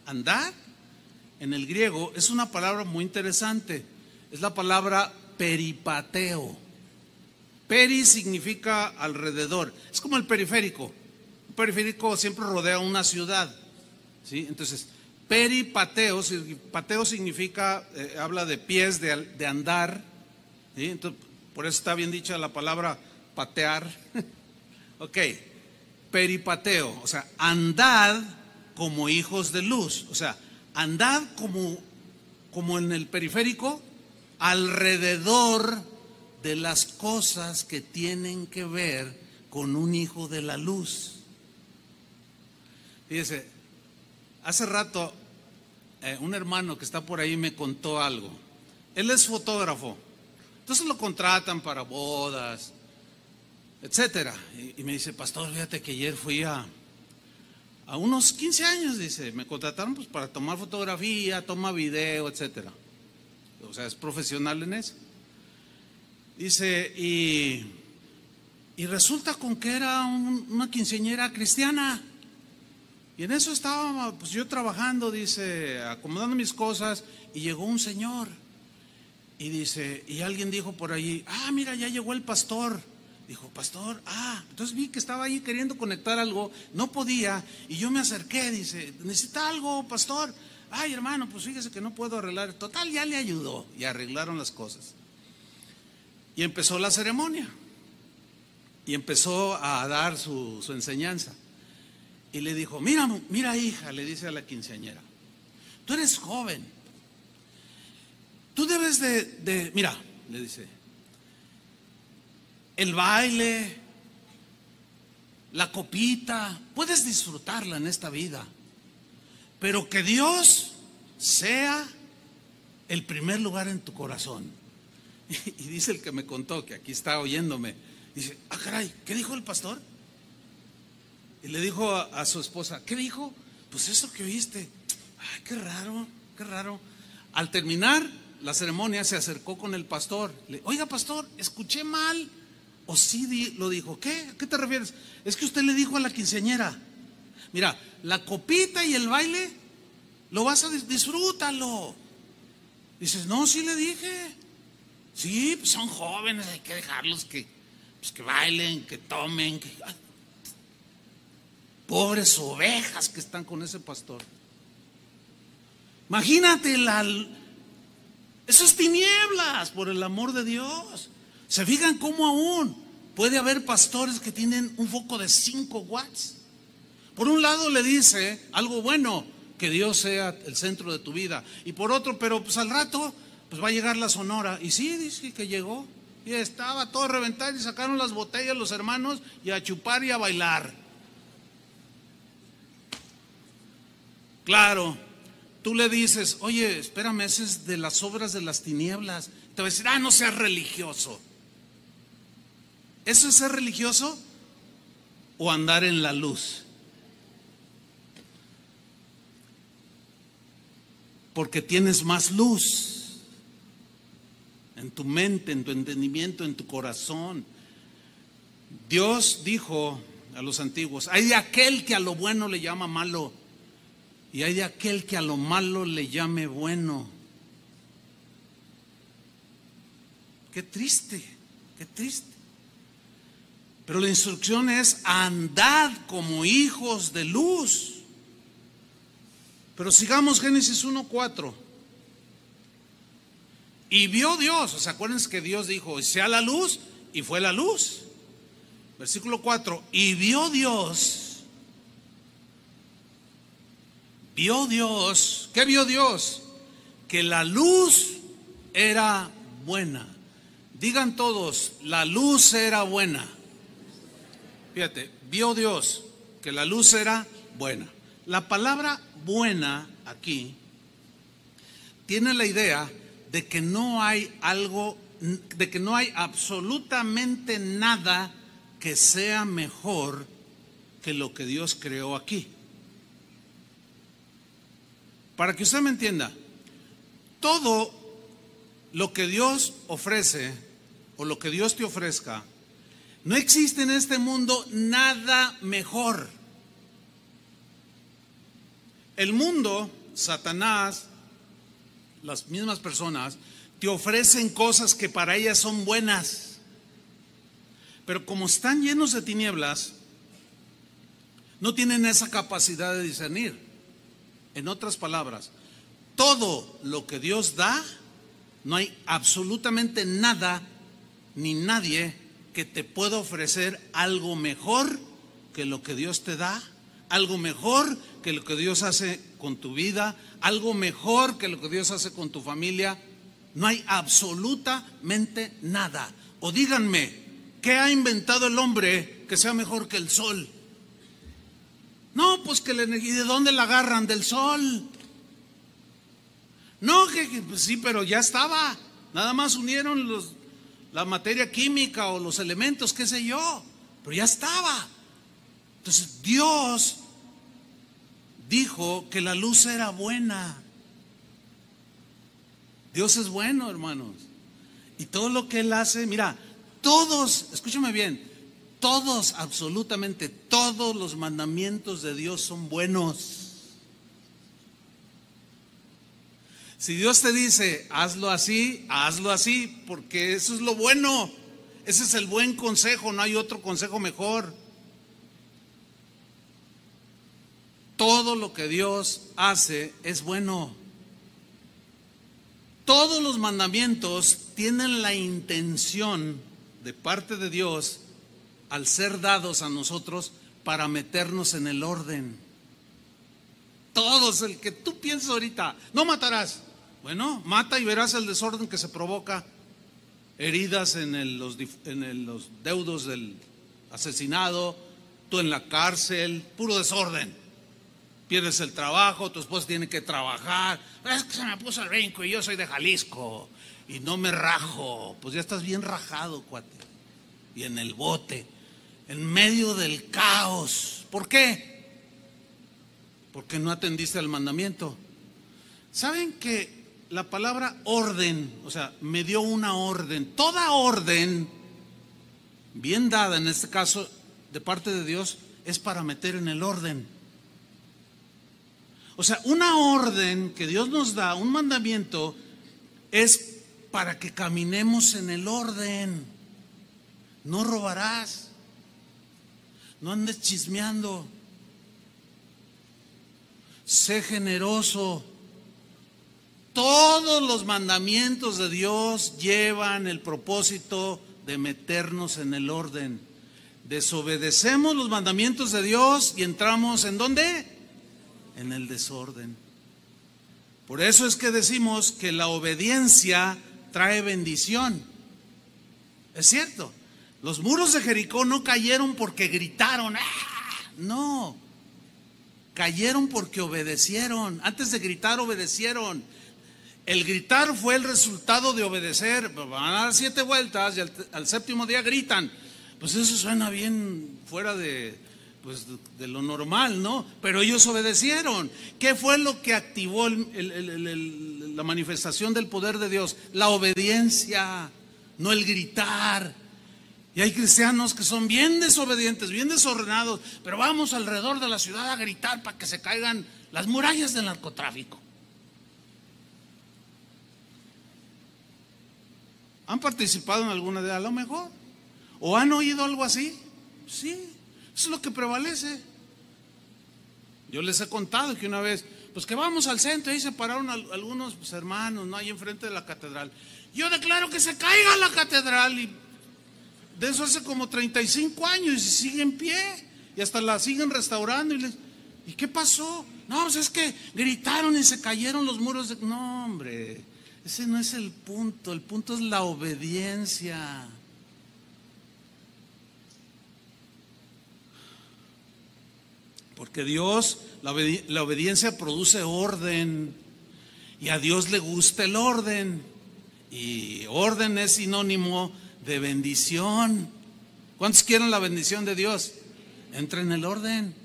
Andad en el griego es una palabra muy interesante, es la palabra peripateo. Peri significa alrededor, es como el periférico. Un periférico siempre rodea una ciudad, ¿sí? Entonces, peripateo, pateo significa, habla de pies, de andar, ¿sí? Entonces, por eso está bien dicha la palabra patear. Ok, peripateo, o sea, andad como hijos de luz, o sea, andad como en el periférico, alrededor de las cosas que tienen que ver con un hijo de la luz. Fíjese, hace rato un hermano que está por ahí me contó algo. Él es fotógrafo, entonces lo contratan para bodas, etcétera. Y me dice, pastor, fíjate que ayer fui a unos 15 años, dice, me contrataron pues para tomar fotografía, toma video, etcétera. O sea, es profesional en eso. Dice, y resulta con que era una quinceañera cristiana. Y en eso estaba pues yo trabajando, dice, acomodando mis cosas, y llegó un señor. Y dice, y alguien dijo por allí, mira, ya llegó el pastor. Dijo, pastor, entonces vi que estaba ahí queriendo conectar algo, no podía, y yo me acerqué, dice, ¿necesita algo, pastor? Ay, hermano, pues fíjese que no puedo arreglar. Total, ya le ayudó, y arreglaron las cosas. Y empezó la ceremonia, y empezó a dar su enseñanza. Y le dijo, mira hija, le dice a la quinceañera, tú eres joven, tú debes mira, le dice, el baile, la copita, puedes disfrutarla en esta vida, pero que Dios sea el primer lugar en tu corazón. Y dice el que me contó, que aquí está oyéndome, dice, caray, ¿qué dijo el pastor? Y le dijo a su esposa, ¿qué dijo? Pues eso que oíste. Ay, qué raro, qué raro. Al terminar la ceremonia se acercó con el pastor. Oiga, pastor, escuché mal. O sí lo dijo. ¿Qué? ¿A qué te refieres? Es que usted le dijo a la quinceañera, mira, la copita y el baile lo vas a disfrútalo. Dices, no, sí le dije. Sí, pues son jóvenes, hay que dejarlos que bailen, que tomen. Pobres ovejas que están con ese pastor. Imagínate esas tinieblas, por el amor de Dios. ¿Se fijan cómo aún puede haber pastores que tienen un foco de 5 watts? Por un lado le dice algo bueno, que Dios sea el centro de tu vida. Y por otro, pero pues al rato pues va a llegar la sonora. Y sí, dice que llegó. Y estaba todo reventado y sacaron las botellas los hermanos y a chupar y a bailar. Claro, tú le dices, oye, espérame, ese es de las obras de las tinieblas. Te va a decir, no seas religioso. ¿Eso es ser religioso o andar en la luz? Porque tienes más luz en tu mente, en tu entendimiento, en tu corazón. Dios dijo a los antiguos, hay de aquel que a lo bueno le llama malo, y hay de aquel que a lo malo le llame bueno. Qué triste, qué triste. Pero la instrucción es andad como hijos de luz. Pero sigamos Génesis 1:4. Y vio Dios, o sea, acuérdense que Dios dijo, sea la luz, y fue la luz. Versículo 4, y vio Dios. Vio Dios, ¿qué vio Dios? Que la luz era buena. Digan todos, la luz era buena. Fíjate, vio Dios que la luz era buena. La palabra buena aquí tiene la idea de que no hay algo, de que no hay absolutamente nada que sea mejor que lo que Dios creó aquí. Para que usted me entienda, todo lo que Dios ofrece o lo que Dios te ofrezca, no existe en este mundo nada mejor. El mundo, Satanás, las mismas personas, te ofrecen cosas que para ellas son buenas. Pero como están llenos de tinieblas, no tienen esa capacidad de discernir. En otras palabras, todo lo que Dios da, no hay absolutamente nada ni nadie que te pueda ofrecer algo mejor que lo que Dios te da, algo mejor que lo que Dios hace con tu vida, algo mejor que lo que Dios hace con tu familia. No hay absolutamente nada. O díganme, ¿qué ha inventado el hombre que sea mejor que el sol? No, pues que la energía, ¿de dónde la agarran? Del sol. No, pues sí, pero ya estaba. Nada más unieron la materia química o los elementos, qué sé yo, pero ya estaba. Entonces Dios dijo que la luz era buena. Dios es bueno, hermanos. Y todo lo que Él hace, mira, todos, escúchame bien, todos, absolutamente todos los mandamientos de Dios son buenos. Si Dios te dice, hazlo así, porque eso es lo bueno. Ese es el buen consejo, no hay otro consejo mejor. Todo lo que Dios hace es bueno. Todos los mandamientos tienen la intención de parte de Dios, al ser dados a nosotros, para meternos en el orden. Todos, el que tú piensas ahorita, no matarás. Bueno, mata y verás el desorden que se provoca. Heridas en los deudos del asesinado, tú en la cárcel, puro desorden. Pierdes el trabajo, tu esposa tiene que trabajar. Es que se me puso el brinco y yo soy de Jalisco y no me rajo. Pues ya estás bien rajado, cuate. Y en el bote, en medio del caos. ¿Por qué? Porque no atendiste al mandamiento. ¿Saben que la palabra orden, o sea, me dio una orden? Toda orden bien dada, en este caso de parte de Dios, es para meter en el orden. O sea, una orden que Dios nos da, un mandamiento, es para que caminemos en el orden. No robarás, no andes chismeando, sé generoso. Todos los mandamientos de Dios llevan el propósito de meternos en el orden. Desobedecemos los mandamientos de Dios y entramos ¿en dónde? En el desorden. Por eso es que decimos que la obediencia trae bendición. Es cierto, los muros de Jericó no cayeron porque gritaron, ¡ah! No, cayeron porque obedecieron. Antes de gritar, obedecieron. El gritar fue el resultado de obedecer. Van a dar 7 vueltas y al séptimo día gritan. Pues eso suena bien fuera de lo normal, ¿no? Pero ellos obedecieron. ¿Qué fue lo que activó la manifestación del poder de Dios? La obediencia, no el gritar. Y hay cristianos que son bien desobedientes, bien desordenados, pero vamos alrededor de la ciudad a gritar para que se caigan las murallas del narcotráfico. ¿Han participado en alguna de ellas? A lo mejor. ¿O han oído algo así? Sí, eso es lo que prevalece. Yo les he contado que una vez, pues que vamos al centro, y ahí se pararon algunos hermanos, ¿no? Ahí enfrente de la catedral. Yo declaro que se caiga la catedral, y de eso hace como 35 años y sigue en pie, y hasta la siguen restaurando. ¿Y qué pasó? No, pues es que gritaron y se cayeron los muros de... No, hombre, ese no es el punto es la obediencia. Porque Dios, la obediencia produce orden, y a Dios le gusta el orden, y orden es sinónimo de bendición. ¿Cuántos quieren la bendición de Dios? Entra en el orden.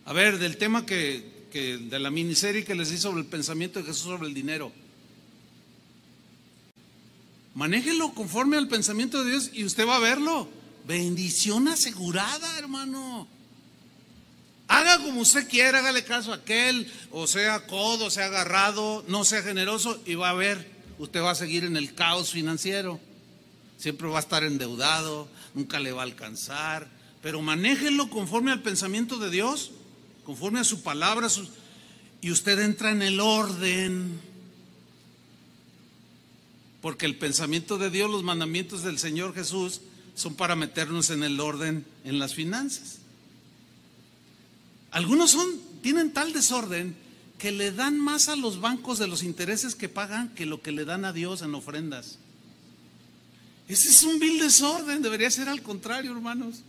A ver, del tema de la miniserie que les di sobre el pensamiento de Jesús sobre el dinero, manéjelo conforme al pensamiento de Dios y usted va a verlo. Bendición asegurada, hermano. Haga como usted quiera, hágale caso a aquel, o sea codo, sea agarrado, no sea generoso, y va a ver, usted va a seguir en el caos financiero. Siempre va a estar endeudado, nunca le va a alcanzar. Pero manéjelo conforme al pensamiento de Dios, conforme a su palabra, y usted entra en el orden. Porque el pensamiento de Dios, los mandamientos del Señor Jesús, son para meternos en el orden en las finanzas. Algunos tienen tal desorden que le dan más a los bancos de los intereses que pagan que lo que le dan a Dios en ofrendas. Ese es un vil desorden, debería ser al contrario, hermanos.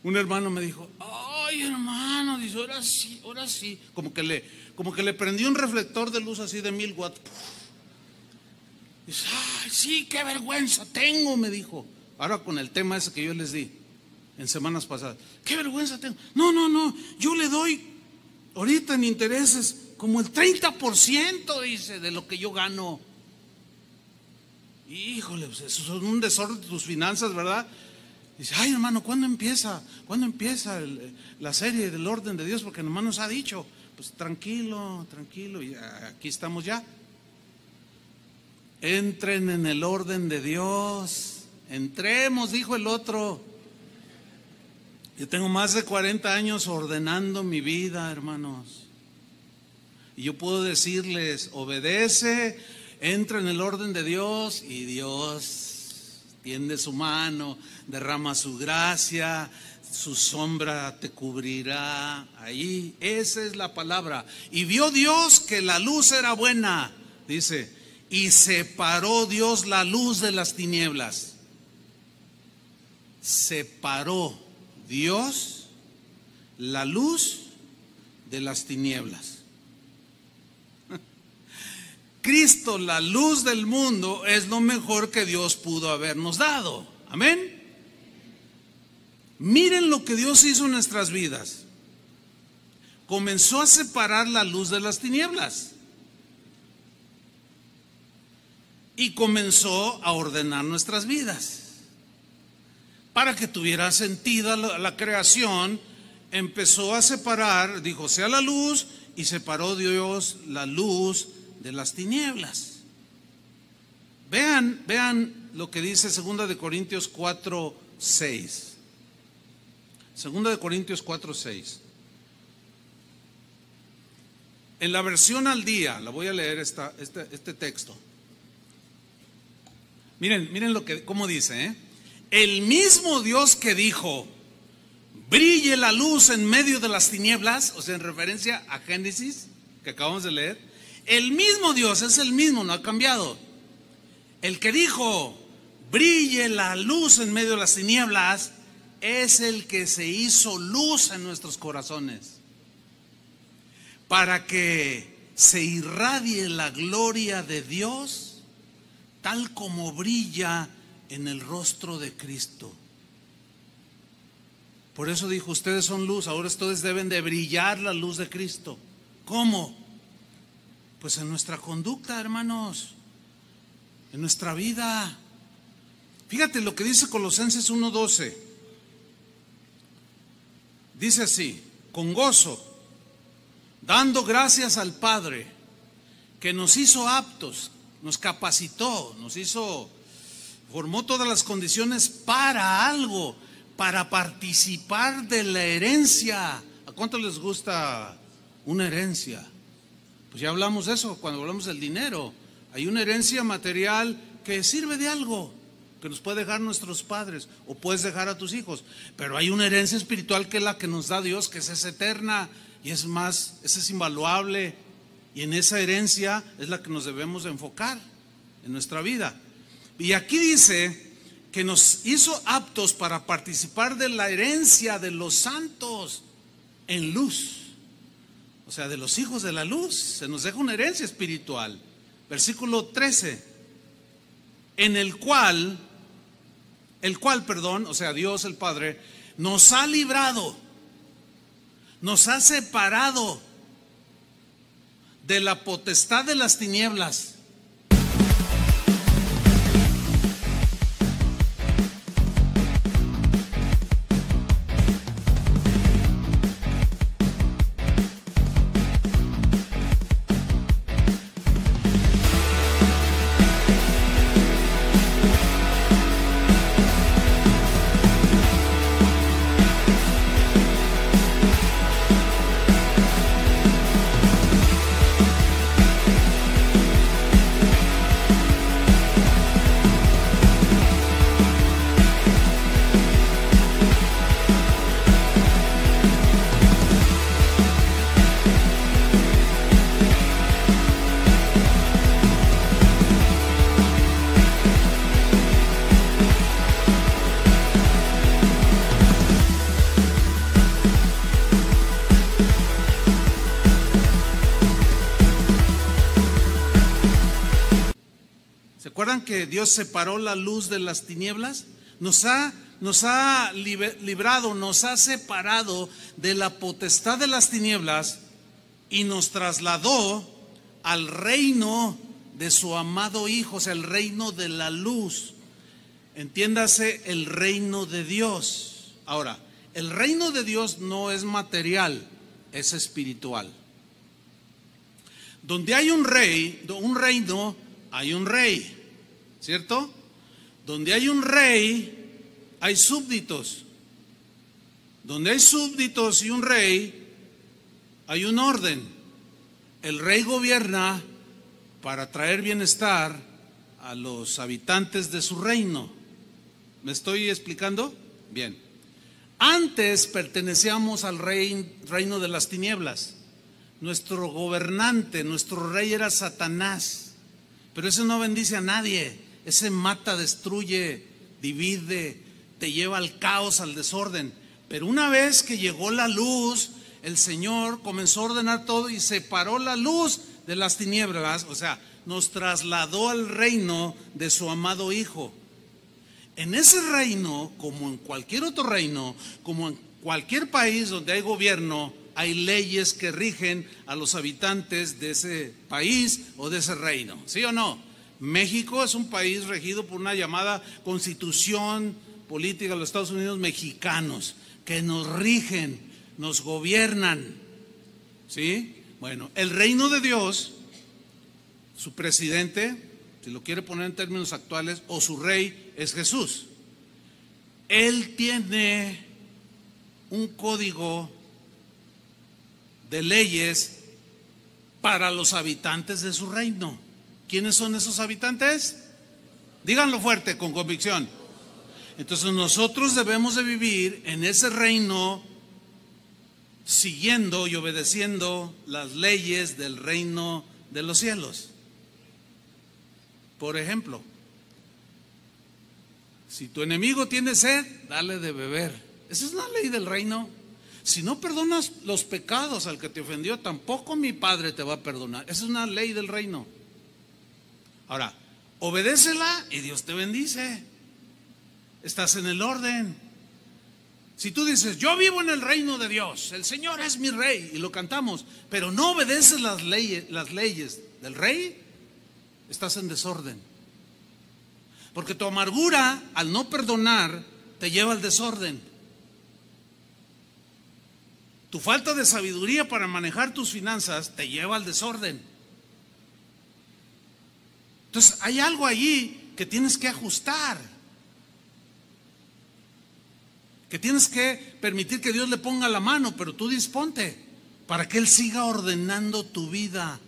Un hermano me dijo, ay hermano, dice, ahora sí. Como que le prendí un reflector de luz así de 1000 watts. Dice, ay sí, qué vergüenza tengo, me dijo. Ahora con el tema ese que yo les di en semanas pasadas. Qué vergüenza tengo. No, yo le doy ahorita en intereses como el 30%, dice, de lo que yo gano. Híjole, pues eso es un desorden de tus finanzas, ¿verdad? Dice, ay hermano, ¿cuándo empieza la serie del orden de Dios? Porque el hermano nos ha dicho, pues tranquilo, y aquí estamos ya. Entren en el orden de Dios. Entremos, dijo el otro. Yo tengo más de 40 años ordenando mi vida, hermanos. Y yo puedo decirles, obedece, entra en el orden de Dios y Dios tiende su mano, derrama su gracia, su sombra te cubrirá. Ahí, esa es la palabra. Y vio Dios que la luz era buena, dice, y separó Dios la luz de las tinieblas. Separó Dios la luz de las tinieblas. Cristo, la luz del mundo, es lo mejor que Dios pudo habernos dado. Amén. Miren lo que Dios hizo en nuestras vidas. Comenzó a separar la luz de las tinieblas. Y comenzó a ordenar nuestras vidas. Para que tuviera sentido la creación, empezó a separar, dijo, sea la luz, y separó Dios la luz de las tinieblas. Vean lo que dice 2 de Corintios 4:6. 2 de Corintios 4:6. En la versión al día, la voy a leer este texto. Miren cómo dice, El mismo Dios que dijo, brille la luz en medio de las tinieblas, o sea, en referencia a Génesis, que acabamos de leer. El mismo Dios, es el mismo, no ha cambiado. El que dijo, brille la luz en medio de las tinieblas, es el que se hizo luz en nuestros corazones, para que se irradie la gloria de Dios, tal como brilla en el rostro de Cristo. Por eso dijo, ustedes son luz, ahora ustedes deben de brillar la luz de Cristo. ¿Cómo? Pues en nuestra conducta, hermanos, en nuestra vida. Fíjate lo que dice Colosenses 1:12. Dice así, con gozo, dando gracias al Padre, que nos hizo aptos, nos capacitó, formó todas las condiciones para algo, para participar de la herencia. ¿A cuánto les gusta una herencia? Pues ya hablamos de eso cuando hablamos del dinero. Hay una herencia material que sirve de algo, que nos puede dejar nuestros padres o puedes dejar a tus hijos. Pero hay una herencia espiritual que es la que nos da Dios, que es eterna y es más, esa es invaluable. Y en esa herencia es la que nos debemos de enfocar en nuestra vida. Y aquí dice que nos hizo aptos para participar de la herencia de los santos en luz. O sea, de los hijos de la luz. Se nos deja una herencia espiritual. Versículo 13. En el cual, o sea, Dios el Padre, nos ha librado, nos ha separado de la potestad de las tinieblas. ¿Se acuerdan que Dios separó la luz de las tinieblas? Nos ha librado, nos ha separado de la potestad de las tinieblas y nos trasladó al reino de su amado Hijo, o sea, el reino de la luz. Entiéndase, el reino de Dios. Ahora, el reino de Dios no es material, es espiritual. Donde hay un rey, un reino, hay un rey, ¿cierto? Donde hay un rey, hay súbditos. Donde hay súbditos y un rey, hay un orden. El rey gobierna para traer bienestar a los habitantes de su reino. ¿Me estoy explicando? Bien. Antes pertenecíamos al reino de las tinieblas. Nuestro gobernante, nuestro rey era Satanás. Pero ese no bendice a nadie. Ese mata, destruye, divide, te lleva al caos, al desorden. Pero una vez que llegó la luz, el Señor comenzó a ordenar todo y separó la luz de las tinieblas. O sea, nos trasladó al reino de su amado Hijo. En ese reino, como en cualquier otro reino, como en cualquier país donde hay gobierno, hay leyes que rigen a los habitantes de ese país o de ese reino. ¿Sí o no? México es un país regido por una llamada Constitución Política de los Estados Unidos Mexicanos, que nos rigen, nos gobiernan. ¿Sí? Bueno, el reino de Dios, su presidente, si lo quiere poner en términos actuales, o su rey es Jesús. Él tiene un código de leyes para los habitantes de su reino. ¿Quiénes son esos habitantes? Díganlo fuerte, con convicción. Entonces nosotros debemos de vivir en ese reino siguiendo y obedeciendo las leyes del reino de los cielos. Por ejemplo, si tu enemigo tiene sed, dale de beber. Esa es una ley del reino. Si no perdonas los pecados al que te ofendió, tampoco mi Padre te va a perdonar. Esa es una ley del reino. Ahora, obedécela y Dios te bendice. Estás en el orden. Si tú dices, yo vivo en el reino de Dios, el Señor es mi rey, y lo cantamos, pero no obedeces las leyes del rey, estás en desorden. Porque tu amargura al no perdonar te lleva al desorden. Tu falta de sabiduría para manejar tus finanzas te lleva al desorden. Entonces hay algo allí que tienes que ajustar, que tienes que permitir que Dios le ponga la mano, pero tú disponte para que Él siga ordenando tu vida.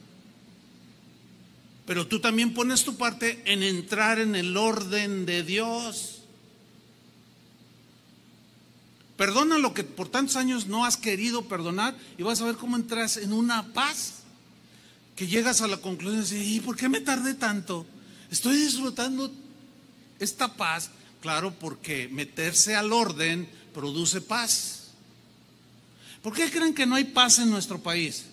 Pero tú también pones tu parte en entrar en el orden de Dios. Perdona lo que por tantos años no has querido perdonar y vas a ver cómo entras en una paz que llegas a la conclusión de decir, ¿y por qué me tardé tanto? Estoy disfrutando esta paz. Claro, porque meterse al orden produce paz. ¿Por qué creen que no hay paz en nuestro país?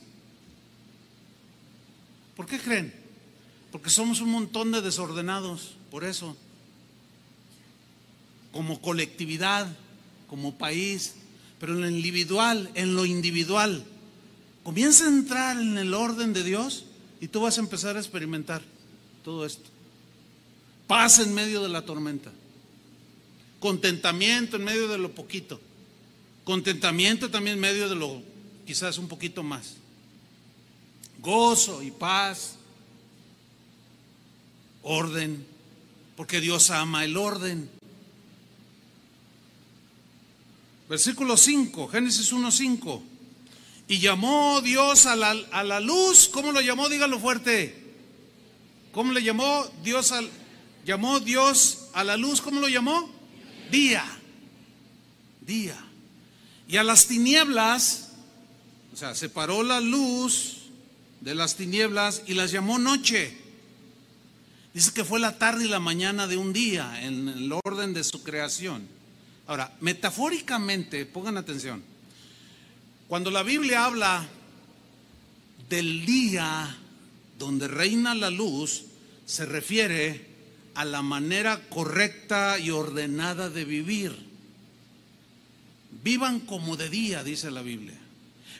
¿Por qué creen? Porque somos un montón de desordenados, por eso. Como colectividad, como país, pero en lo individual, comienza a entrar en el orden de Dios y tú vas a empezar a experimentar todo esto. Paz en medio de la tormenta. Contentamiento en medio de lo poquito. Contentamiento también en medio de lo quizás un poquito más. Gozo y paz. Orden, porque Dios ama el orden. Versículo 5, Génesis 1:5. Y llamó Dios a la luz. ¿Cómo lo llamó? Dígalo fuerte. ¿Cómo le llamó Dios llamó Dios a la luz? ¿Cómo lo llamó? Día. Día. Y a las tinieblas, o sea, separó la luz de las tinieblas y las llamó noche. Dice que fue la tarde y la mañana de un día en el orden de su creación. Ahora, metafóricamente, pongan atención, cuando la Biblia habla del día donde reina la luz, se refiere a la manera correcta y ordenada de vivir. Vivan como de día, dice la Biblia.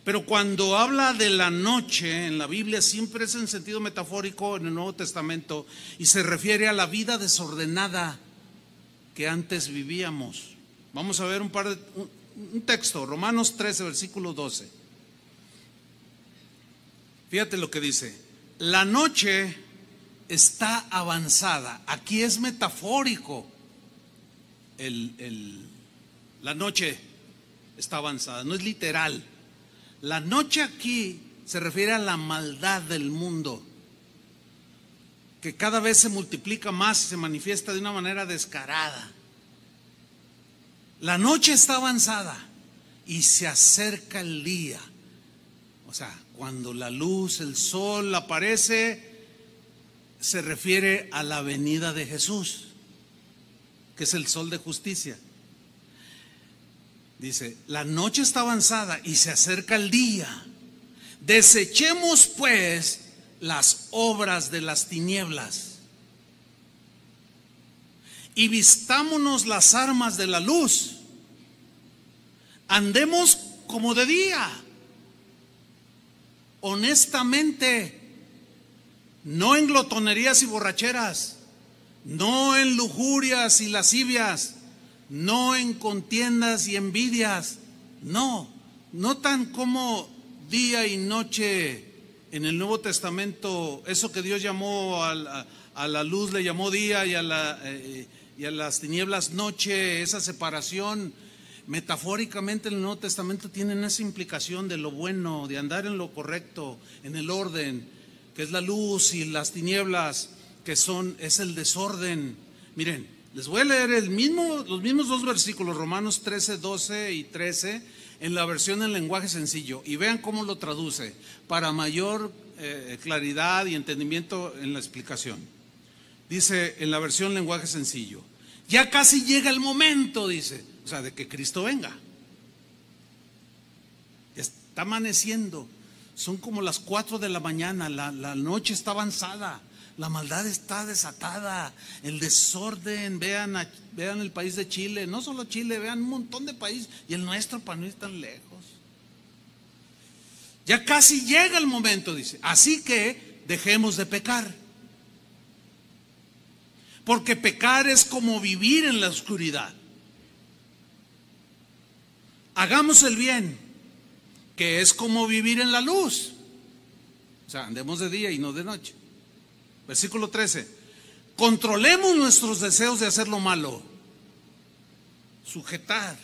Pero cuando habla de la noche en la Biblia siempre es en sentido metafórico en el Nuevo Testamento y se refiere a la vida desordenada que antes vivíamos. Vamos a ver un texto, Romanos 13, versículo 12. Fíjate lo que dice: la noche está avanzada. Aquí es metafórico. La noche está avanzada, no es literal. La noche aquí se refiere a la maldad del mundo, que cada vez se multiplica más y se manifiesta de una manera descarada. La noche está avanzada y se acerca el día. O sea, cuando la luz, el sol aparece, se refiere a la venida de Jesús, que es el sol de justicia. Dice, la noche está avanzada y se acerca el día. Desechemos pues las obras de las tinieblas y vistámonos las armas de la luz. Andemos como de día, honestamente, no en glotonerías y borracheras, no en lujurias y lascivias, no en contiendas y envidias, no tan como día y noche en el Nuevo Testamento. Eso que Dios llamó a la luz le llamó día y a las tinieblas noche. Esa separación metafóricamente en el Nuevo Testamento tienen esa implicación de lo bueno, de andar en lo correcto, en el orden, que es la luz, y las tinieblas, que es el desorden. Miren, les voy a leer los mismos dos versículos, Romanos 13, 12 y 13, en la versión en lenguaje sencillo, y vean cómo lo traduce para mayor claridad y entendimiento en la explicación. Dice en la versión lenguaje sencillo: ya casi llega el momento, dice, o sea, de que Cristo venga. Está amaneciendo, son como las 4 de la mañana, la noche está avanzada. La maldad está desatada, el desorden. Vean el país de Chile, no solo Chile, vean un montón de países, y el nuestro para no ir tan lejos. Ya casi llega el momento, dice, así que dejemos de pecar, porque pecar es como vivir en la oscuridad. Hagamos el bien, que es como vivir en la luz. O sea, andemos de día y no de noche. Versículo 13: controlemos nuestros deseos de hacer lo malo. Sujetar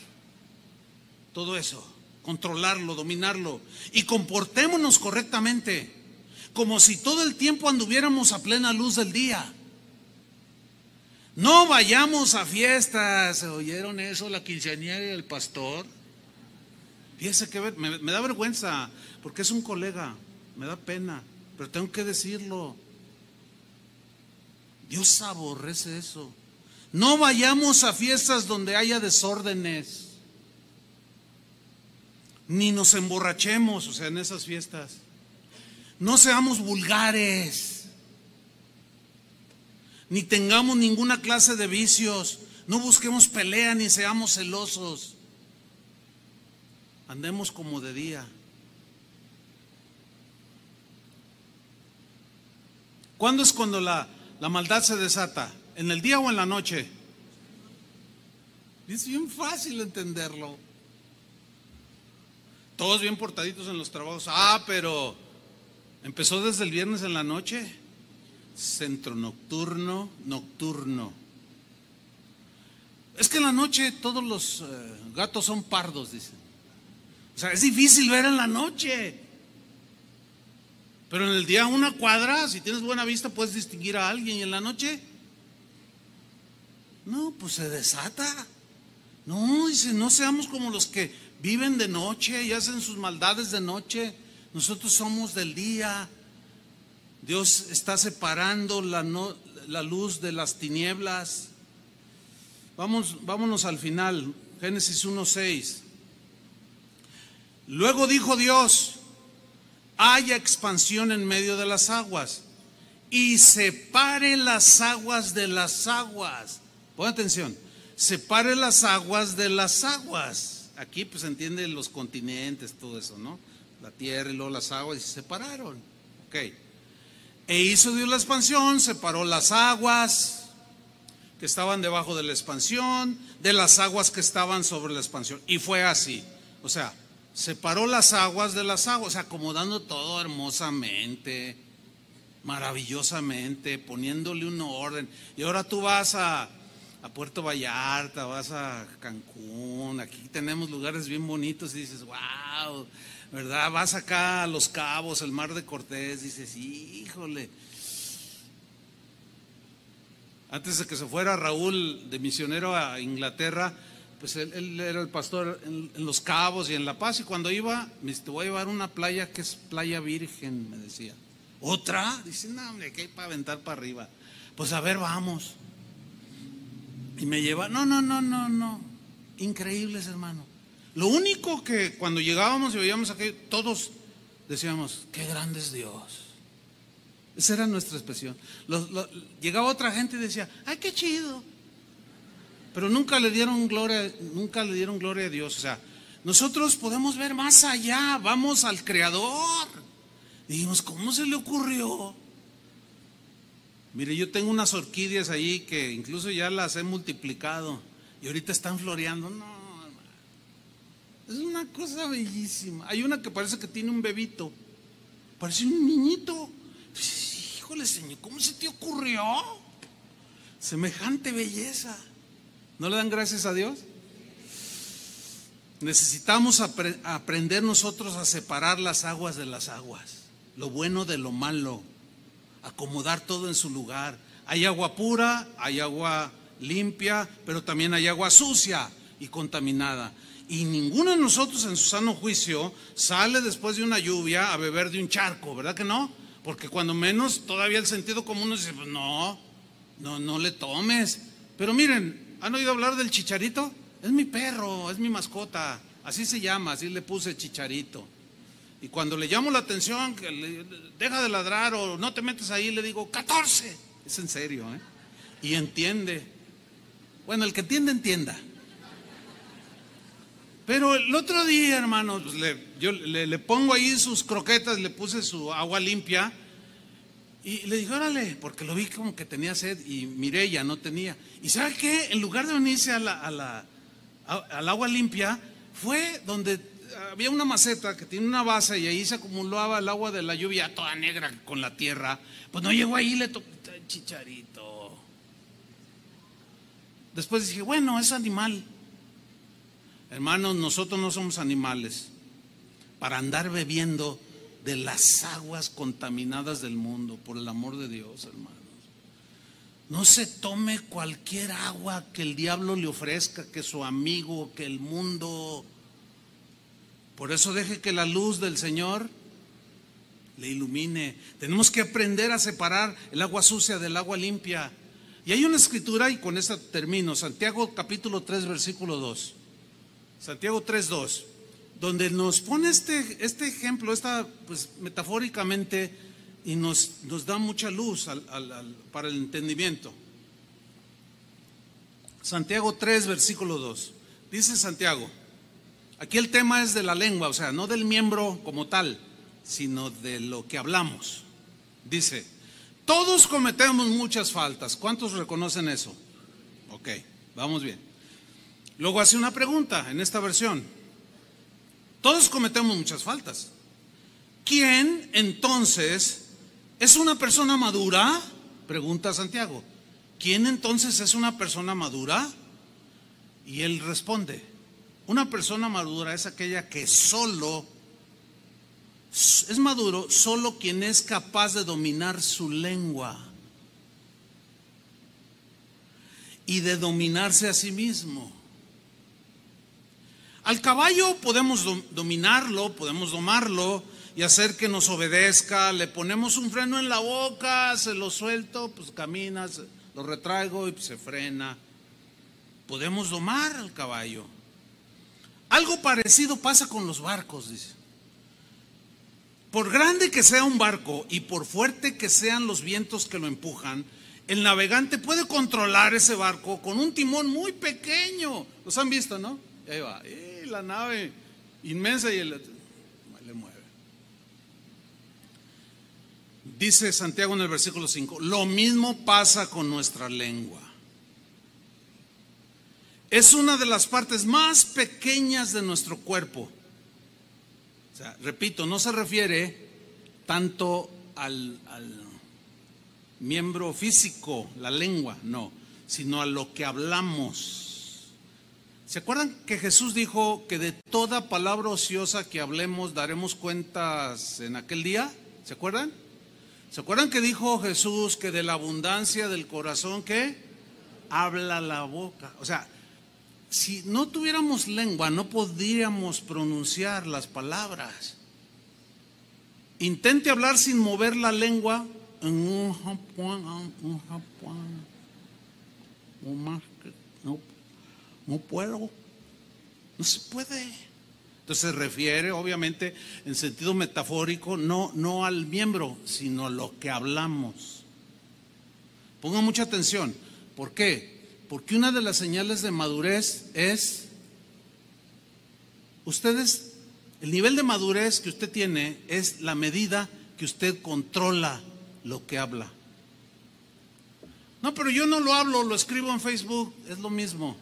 todo eso, controlarlo, dominarlo, y comportémonos correctamente, como si todo el tiempo anduviéramos a plena luz del día. No vayamos a fiestas. ¿Oyeron eso? La quinceañera y el pastor. Fíjese que me da vergüenza, porque es un colega, me da pena, pero tengo que decirlo. Dios aborrece eso. No vayamos a fiestas donde haya desórdenes, ni nos emborrachemos, o sea, en esas fiestas. No seamos vulgares, ni tengamos ninguna clase de vicios. No busquemos pelea, ni seamos celosos. Andemos como de día. ¿Cuándo es cuando la maldad se desata? ¿En el día o en la noche? Es bien fácil entenderlo. Todos bien portaditos en los trabajos. Pero empezó desde el viernes en la noche. Centro nocturno. Es que en la noche todos los gatos son pardos, dicen. O sea, es difícil ver en la noche. Pero en el día, una cuadra, si tienes buena vista, puedes distinguir a alguien. Y en la noche, no, pues se desata. No, dice, no seamos como los que viven de noche y hacen sus maldades de noche. Nosotros somos del día. Dios está separando la luz de las tinieblas. Vámonos al final, Génesis 1:6. Luego dijo Dios: haya expansión en medio de las aguas, y separe las aguas de las aguas. Pon atención, separe las aguas de las aguas. Aquí pues entiende los continentes, todo eso, ¿no? La tierra y luego las aguas y se separaron. Ok. E hizo Dios la expansión, separó las aguas que estaban debajo de la expansión de las aguas que estaban sobre la expansión. Y fue así. O sea, separó las aguas de las aguas, acomodando todo hermosamente, maravillosamente, poniéndole un orden. Y ahora tú vas a Puerto Vallarta, vas a Cancún, aquí tenemos lugares bien bonitos y dices, wow, ¿verdad? Vas acá a Los Cabos, el Mar de Cortés, dices, híjole. Antes de que se fuera Raúl de misionero a Inglaterra, pues él era el pastor en Los Cabos y en La Paz, y cuando iba, me dice, te voy a llevar a una playa que es Playa Virgen, me decía. ¿Otra? Dice, no, hombre, que hay para aventar para arriba. Pues a ver, vamos. Y me lleva, no, increíbles, hermano. Lo único que cuando llegábamos y veíamos aquello, todos decíamos, qué grande es Dios. Esa era nuestra expresión. Llegaba otra gente y decía, ay, qué chido. Pero nunca le dieron gloria a Dios. O sea, nosotros podemos ver más allá, vamos al Creador. Dijimos, ¿cómo se le ocurrió? Mire, yo tengo unas orquídeas ahí que incluso ya las he multiplicado y ahorita están floreando. No, es una cosa bellísima. Hay una que parece que tiene un bebito, parece un niñito. Híjole, Señor, ¿cómo se te ocurrió semejante belleza? ¿No le dan gracias a Dios? Necesitamos aprender nosotros a separar las aguas de las aguas, lo bueno de lo malo, acomodar todo en su lugar. Hay agua pura, hay agua limpia, pero también hay agua sucia y contaminada. Y ninguno de nosotros en su sano juicio sale después de una lluvia a beber de un charco, ¿verdad que no? Porque cuando menos todavía el sentido común nos dice, pues no le tomes. Pero miren, ¿han oído hablar del Chicharito? Es mi perro, es mi mascota, así se llama, así le puse Chicharito. Y cuando le llamo la atención, que deja de ladrar o no te metes ahí, le digo, 14. Es en serio, ¿eh? Y entiende. Bueno, el que entiende, entienda. Pero el otro día, hermano, pues yo le pongo ahí sus croquetas, le puse su agua limpia y le dije, órale, porque lo vi como que tenía sed y miré, ya no tenía. ¿Y sabe qué? En lugar de venirse al agua limpia, fue donde había una maceta que tiene una base y ahí se acumulaba el agua de la lluvia toda negra con la tierra. Pues no llegó ahí, le tocó Chicharito. Después dije, bueno, es animal. Hermanos, nosotros no somos animales para andar bebiendo de las aguas contaminadas del mundo, por el amor de Dios, hermanos. No se tome cualquier agua que el diablo le ofrezca, que su amigo, que el mundo. Por eso deje que la luz del Señor le ilumine. Tenemos que aprender a separar el agua sucia del agua limpia. Y hay una escritura, y con esta termino, Santiago capítulo 3, versículo 2. Santiago 3:2, donde nos pone este ejemplo, pues metafóricamente, y nos da mucha luz para el entendimiento. Santiago 3, versículo 2. Dice Santiago, aquí el tema es de la lengua, o sea, no del miembro como tal, sino de lo que hablamos. Dice, todos cometemos muchas faltas. ¿Cuántos reconocen eso? Ok, vamos bien. Luego hace una pregunta en esta versión. Todos cometemos muchas faltas. ¿Quién entonces es una persona madura? Pregunta Santiago. ¿Quién entonces es una persona madura? Y él responde, una persona madura es aquella que es maduro solo quien es capaz de dominar su lengua y de dominarse a sí mismo. Al caballo podemos dominarlo, podemos domarlo y hacer que nos obedezca. Le ponemos un freno en la boca, se lo suelto, pues camina, lo retraigo y pues se frena. Podemos domar al caballo. Algo parecido pasa con los barcos, dice. Por grande que sea un barco y por fuerte que sean los vientos que lo empujan, el navegante puede controlar ese barco con un timón muy pequeño. Los han visto, ¿no? Y ahí va, la nave inmensa y le mueve. Dice Santiago en el versículo 5, lo mismo pasa con nuestra lengua. Es una de las partes más pequeñas de nuestro cuerpo. O sea, repito, no se refiere tanto al miembro físico, la lengua, no, sino a lo que hablamos. ¿Se acuerdan que Jesús dijo que de toda palabra ociosa que hablemos daremos cuentas en aquel día? ¿Se acuerdan? ¿Se acuerdan que dijo Jesús que de la abundancia del corazón, ¿qué? Habla la boca. O sea, si no tuviéramos lengua, no podríamos pronunciar las palabras. Intente hablar sin mover la lengua. No puedo. No se puede. Entonces se refiere, obviamente, en sentido metafórico, no al miembro, sino a lo que hablamos. Pongan mucha atención. ¿Por qué? Porque una de las señales de madurez es, el nivel de madurez que usted tiene es la medida que usted controla lo que habla. No, pero yo no lo hablo, lo escribo en Facebook. Es lo mismo.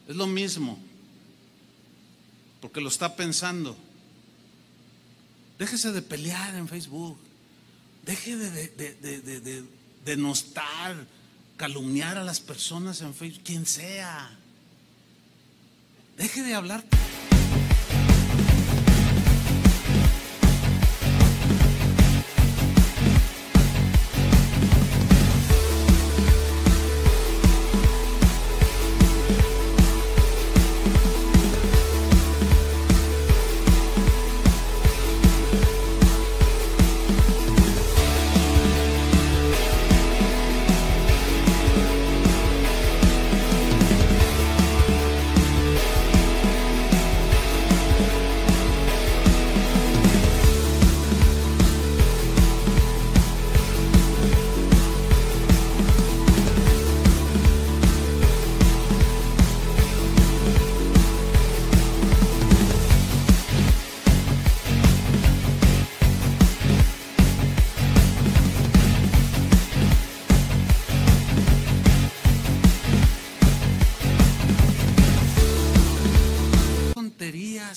Es lo mismo. Porque lo está pensando. Déjese de pelear en Facebook. Deje de denostar, calumniar a las personas en Facebook, quien sea. Deje de hablar.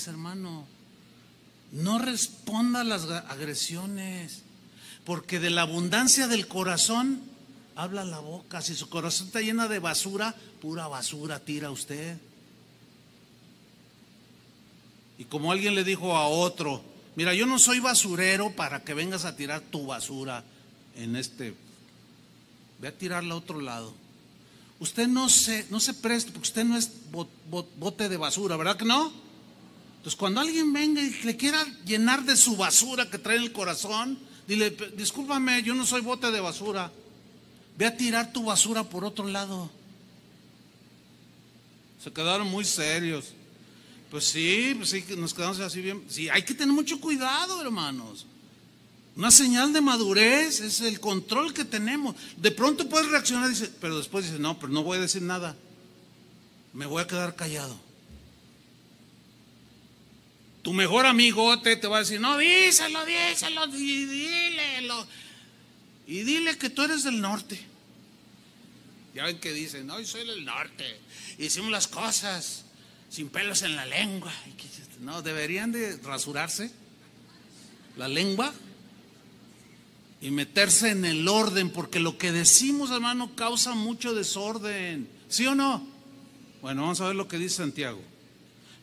Hermano, no responda a las agresiones, porque de la abundancia del corazón habla la boca. Si su corazón está lleno de basura, pura basura tira usted. Y como alguien le dijo a otro, mira, yo no soy basurero para que vengas a tirar tu basura ve a tirarla a otro lado. Usted no se preste, porque usted no es bote de basura, ¿verdad que no? Entonces, cuando alguien venga y le quiera llenar de su basura que trae en el corazón, dile, discúlpame, yo no soy bote de basura. Ve a tirar tu basura por otro lado. Se quedaron muy serios. Pues sí, nos quedamos así bien. Sí, hay que tener mucho cuidado, hermanos. Una señal de madurez es el control que tenemos. De pronto puedes reaccionar, pero después dice, no, pero no voy a decir nada. Me voy a quedar callado. Tu mejor amigote te va a decir, no, díselo, y dílelo. Y dile que tú eres del norte. Ya ven que dicen, no, yo soy del norte. Y hicimos las cosas sin pelos en la lengua. No, deberían de rasurarse la lengua y meterse en el orden, porque lo que decimos, hermano, causa mucho desorden. ¿Sí o no? Bueno, vamos a ver lo que dice Santiago.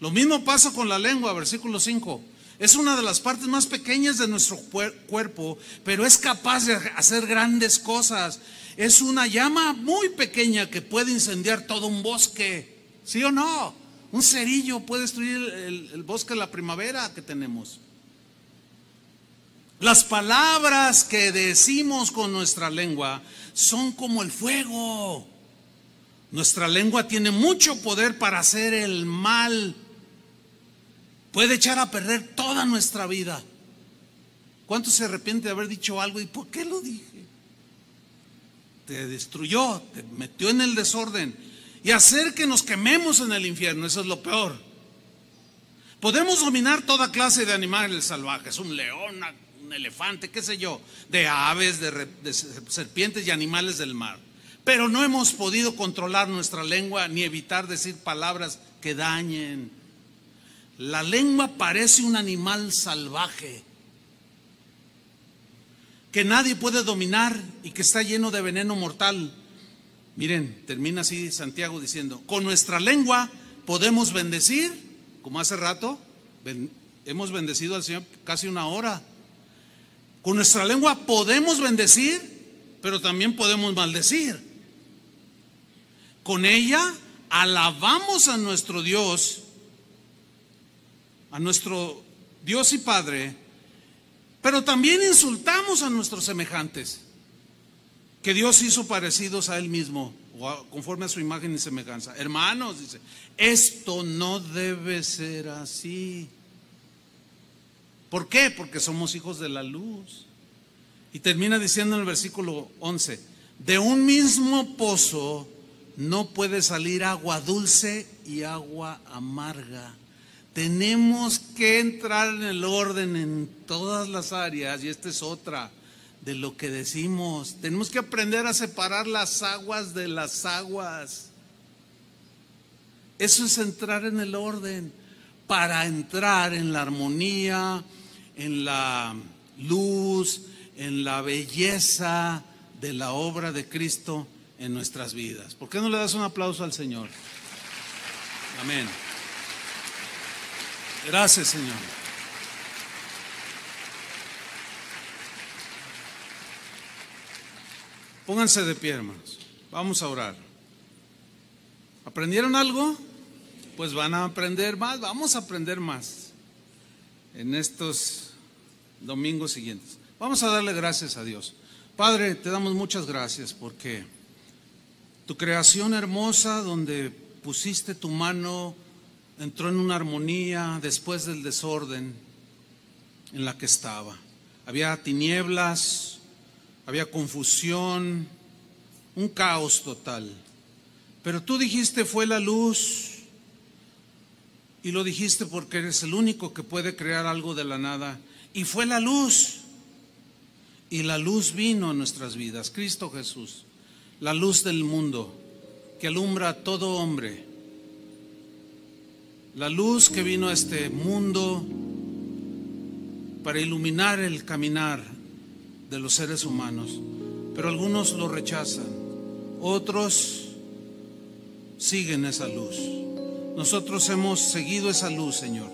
Lo mismo pasa con la lengua, versículo 5. Es una de las partes más pequeñas de nuestro cuerpo, pero es capaz de hacer grandes cosas. Es una llama muy pequeña que puede incendiar todo un bosque. ¿Sí o no? Un cerillo puede destruir el bosque de la primavera que tenemos. Las palabras que decimos con nuestra lengua son como el fuego. Nuestra lengua tiene mucho poder para hacer el mal. puede echar a perder toda nuestra vida. ¿Cuánto se arrepiente de haber dicho algo? ¿Y por qué lo dije? Te destruyó, te metió en el desorden y hacer que nos quememos en el infierno. Eso es lo peor. Podemos dominar toda clase de animales salvajes, un león, un elefante, qué sé yo, de aves, de serpientes y animales del mar, pero no hemos podido controlar nuestra lengua ni evitar decir palabras que dañen. La lengua parece un animal salvaje que nadie puede dominar y que está lleno de veneno mortal. Miren, termina así Santiago diciendo: con nuestra lengua podemos bendecir, como hace rato hemos bendecido al Señor casi una hora. Con nuestra lengua podemos bendecir, pero también podemos maldecir. Con ella alabamos a nuestro Dios y Padre, pero también insultamos a nuestros semejantes, que Dios hizo parecidos a Él mismo, conforme a su imagen y semejanza. Hermanos, dice, esto no debe ser así. ¿Por qué? Porque somos hijos de la luz. Y termina diciendo en el versículo 11: de un mismo pozo no puede salir agua dulce y agua amarga. Tenemos que entrar en el orden en todas las áreas, y esta es otra de lo que decimos. Tenemos que aprender a separar las aguas de las aguas. Eso es entrar en el orden, para entrar en la armonía, en la luz, en la belleza de la obra de Cristo en nuestras vidas. ¿Por qué no le das un aplauso al Señor? Amén. Gracias, Señor. Pónganse de pie, hermanos. Vamos a orar. ¿Aprendieron algo? Pues van a aprender más. Vamos a aprender más en estos domingos siguientes. Vamos a darle gracias a Dios. Padre, te damos muchas gracias porque tu creación hermosa, donde pusiste tu mano, entró en una armonía después del desorden en la que estaba. Había tinieblas, había confusión, un caos total. Pero tú dijiste: fue la luz. Y lo dijiste porque eres el único que puede crear algo de la nada. Y fue la luz. Y la luz vino a nuestras vidas, Cristo Jesús, la luz del mundo que alumbra a todo hombre. La luz que vino a este mundo para iluminar el caminar de los seres humanos. Pero algunos lo rechazan, otros siguen esa luz. Nosotros hemos seguido esa luz, Señor,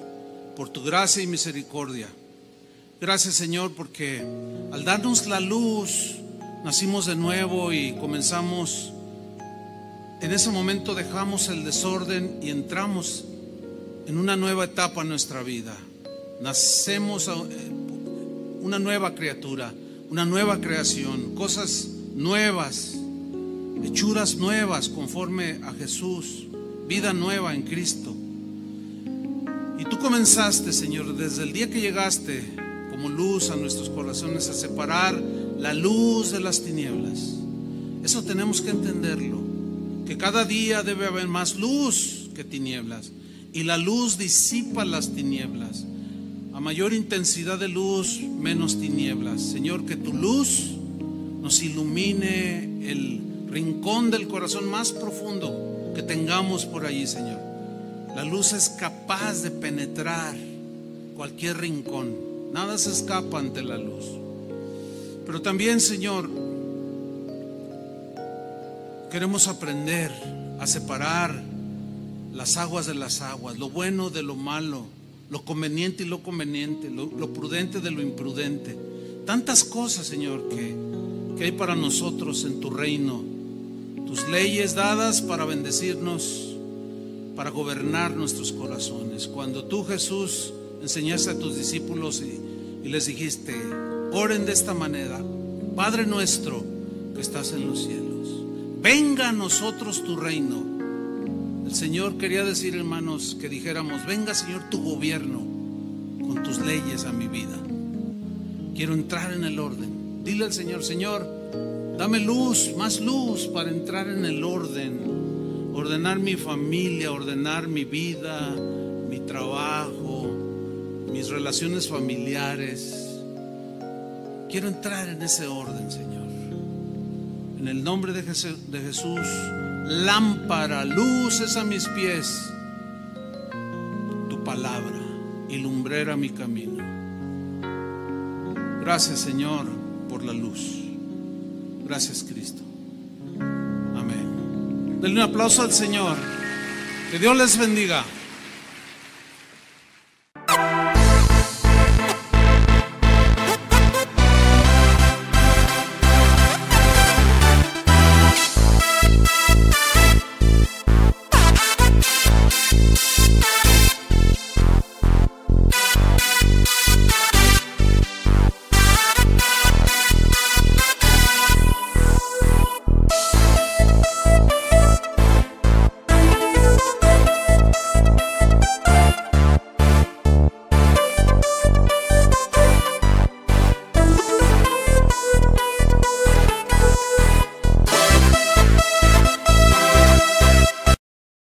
por tu gracia y misericordia. Gracias, Señor, porque al darnos la luz nacimos de nuevo y comenzamos. En ese momento dejamos el desorden y entramos en una nueva etapa en nuestra vida. Nacemos una nueva criatura, una nueva creación, cosas nuevas, hechuras nuevas conforme a Jesús, vida nueva en Cristo. Y tú comenzaste, Señor, desde el día que llegaste como luz a nuestros corazones, a separar la luz de las tinieblas. Eso tenemos que entenderlo, que cada día debe haber más luz que tinieblas, y la luz disipa las tinieblas. A mayor intensidad de luz, menos tinieblas. Señor, que tu luz nos ilumine el rincón del corazón más profundo que tengamos por allí, Señor. La luz es capaz de penetrar cualquier rincón. Nada se escapa ante la luz. Pero también, Señor, queremos aprender a separar las aguas de las aguas, lo bueno de lo malo, lo conveniente y lo conveniente, lo prudente de lo imprudente. Tantas cosas, Señor, que hay para nosotros en tu reino. Tus leyes dadas para bendecirnos, para gobernar nuestros corazones. Cuando tú, Jesús, enseñaste a tus discípulos y les dijiste: oren de esta manera: Padre nuestro que estás en los cielos, venga a nosotros tu reino, El Señor quería decir, hermanos, que dijéramos: venga, Señor, tu gobierno con tus leyes a mi vida. Quiero entrar en el orden. Dile al Señor: Señor, dame luz, más luz para entrar en el orden, ordenar mi familia, ordenar mi vida, mi trabajo, mis relaciones familiares. Quiero entrar en ese orden, Señor. En el nombre de Jesús, lámpara, luces a mis pies, tu palabra y lumbrera mi camino. Gracias, Señor, por la luz. Gracias, Cristo. Amén. Denle un aplauso al Señor. Que Dios les bendiga.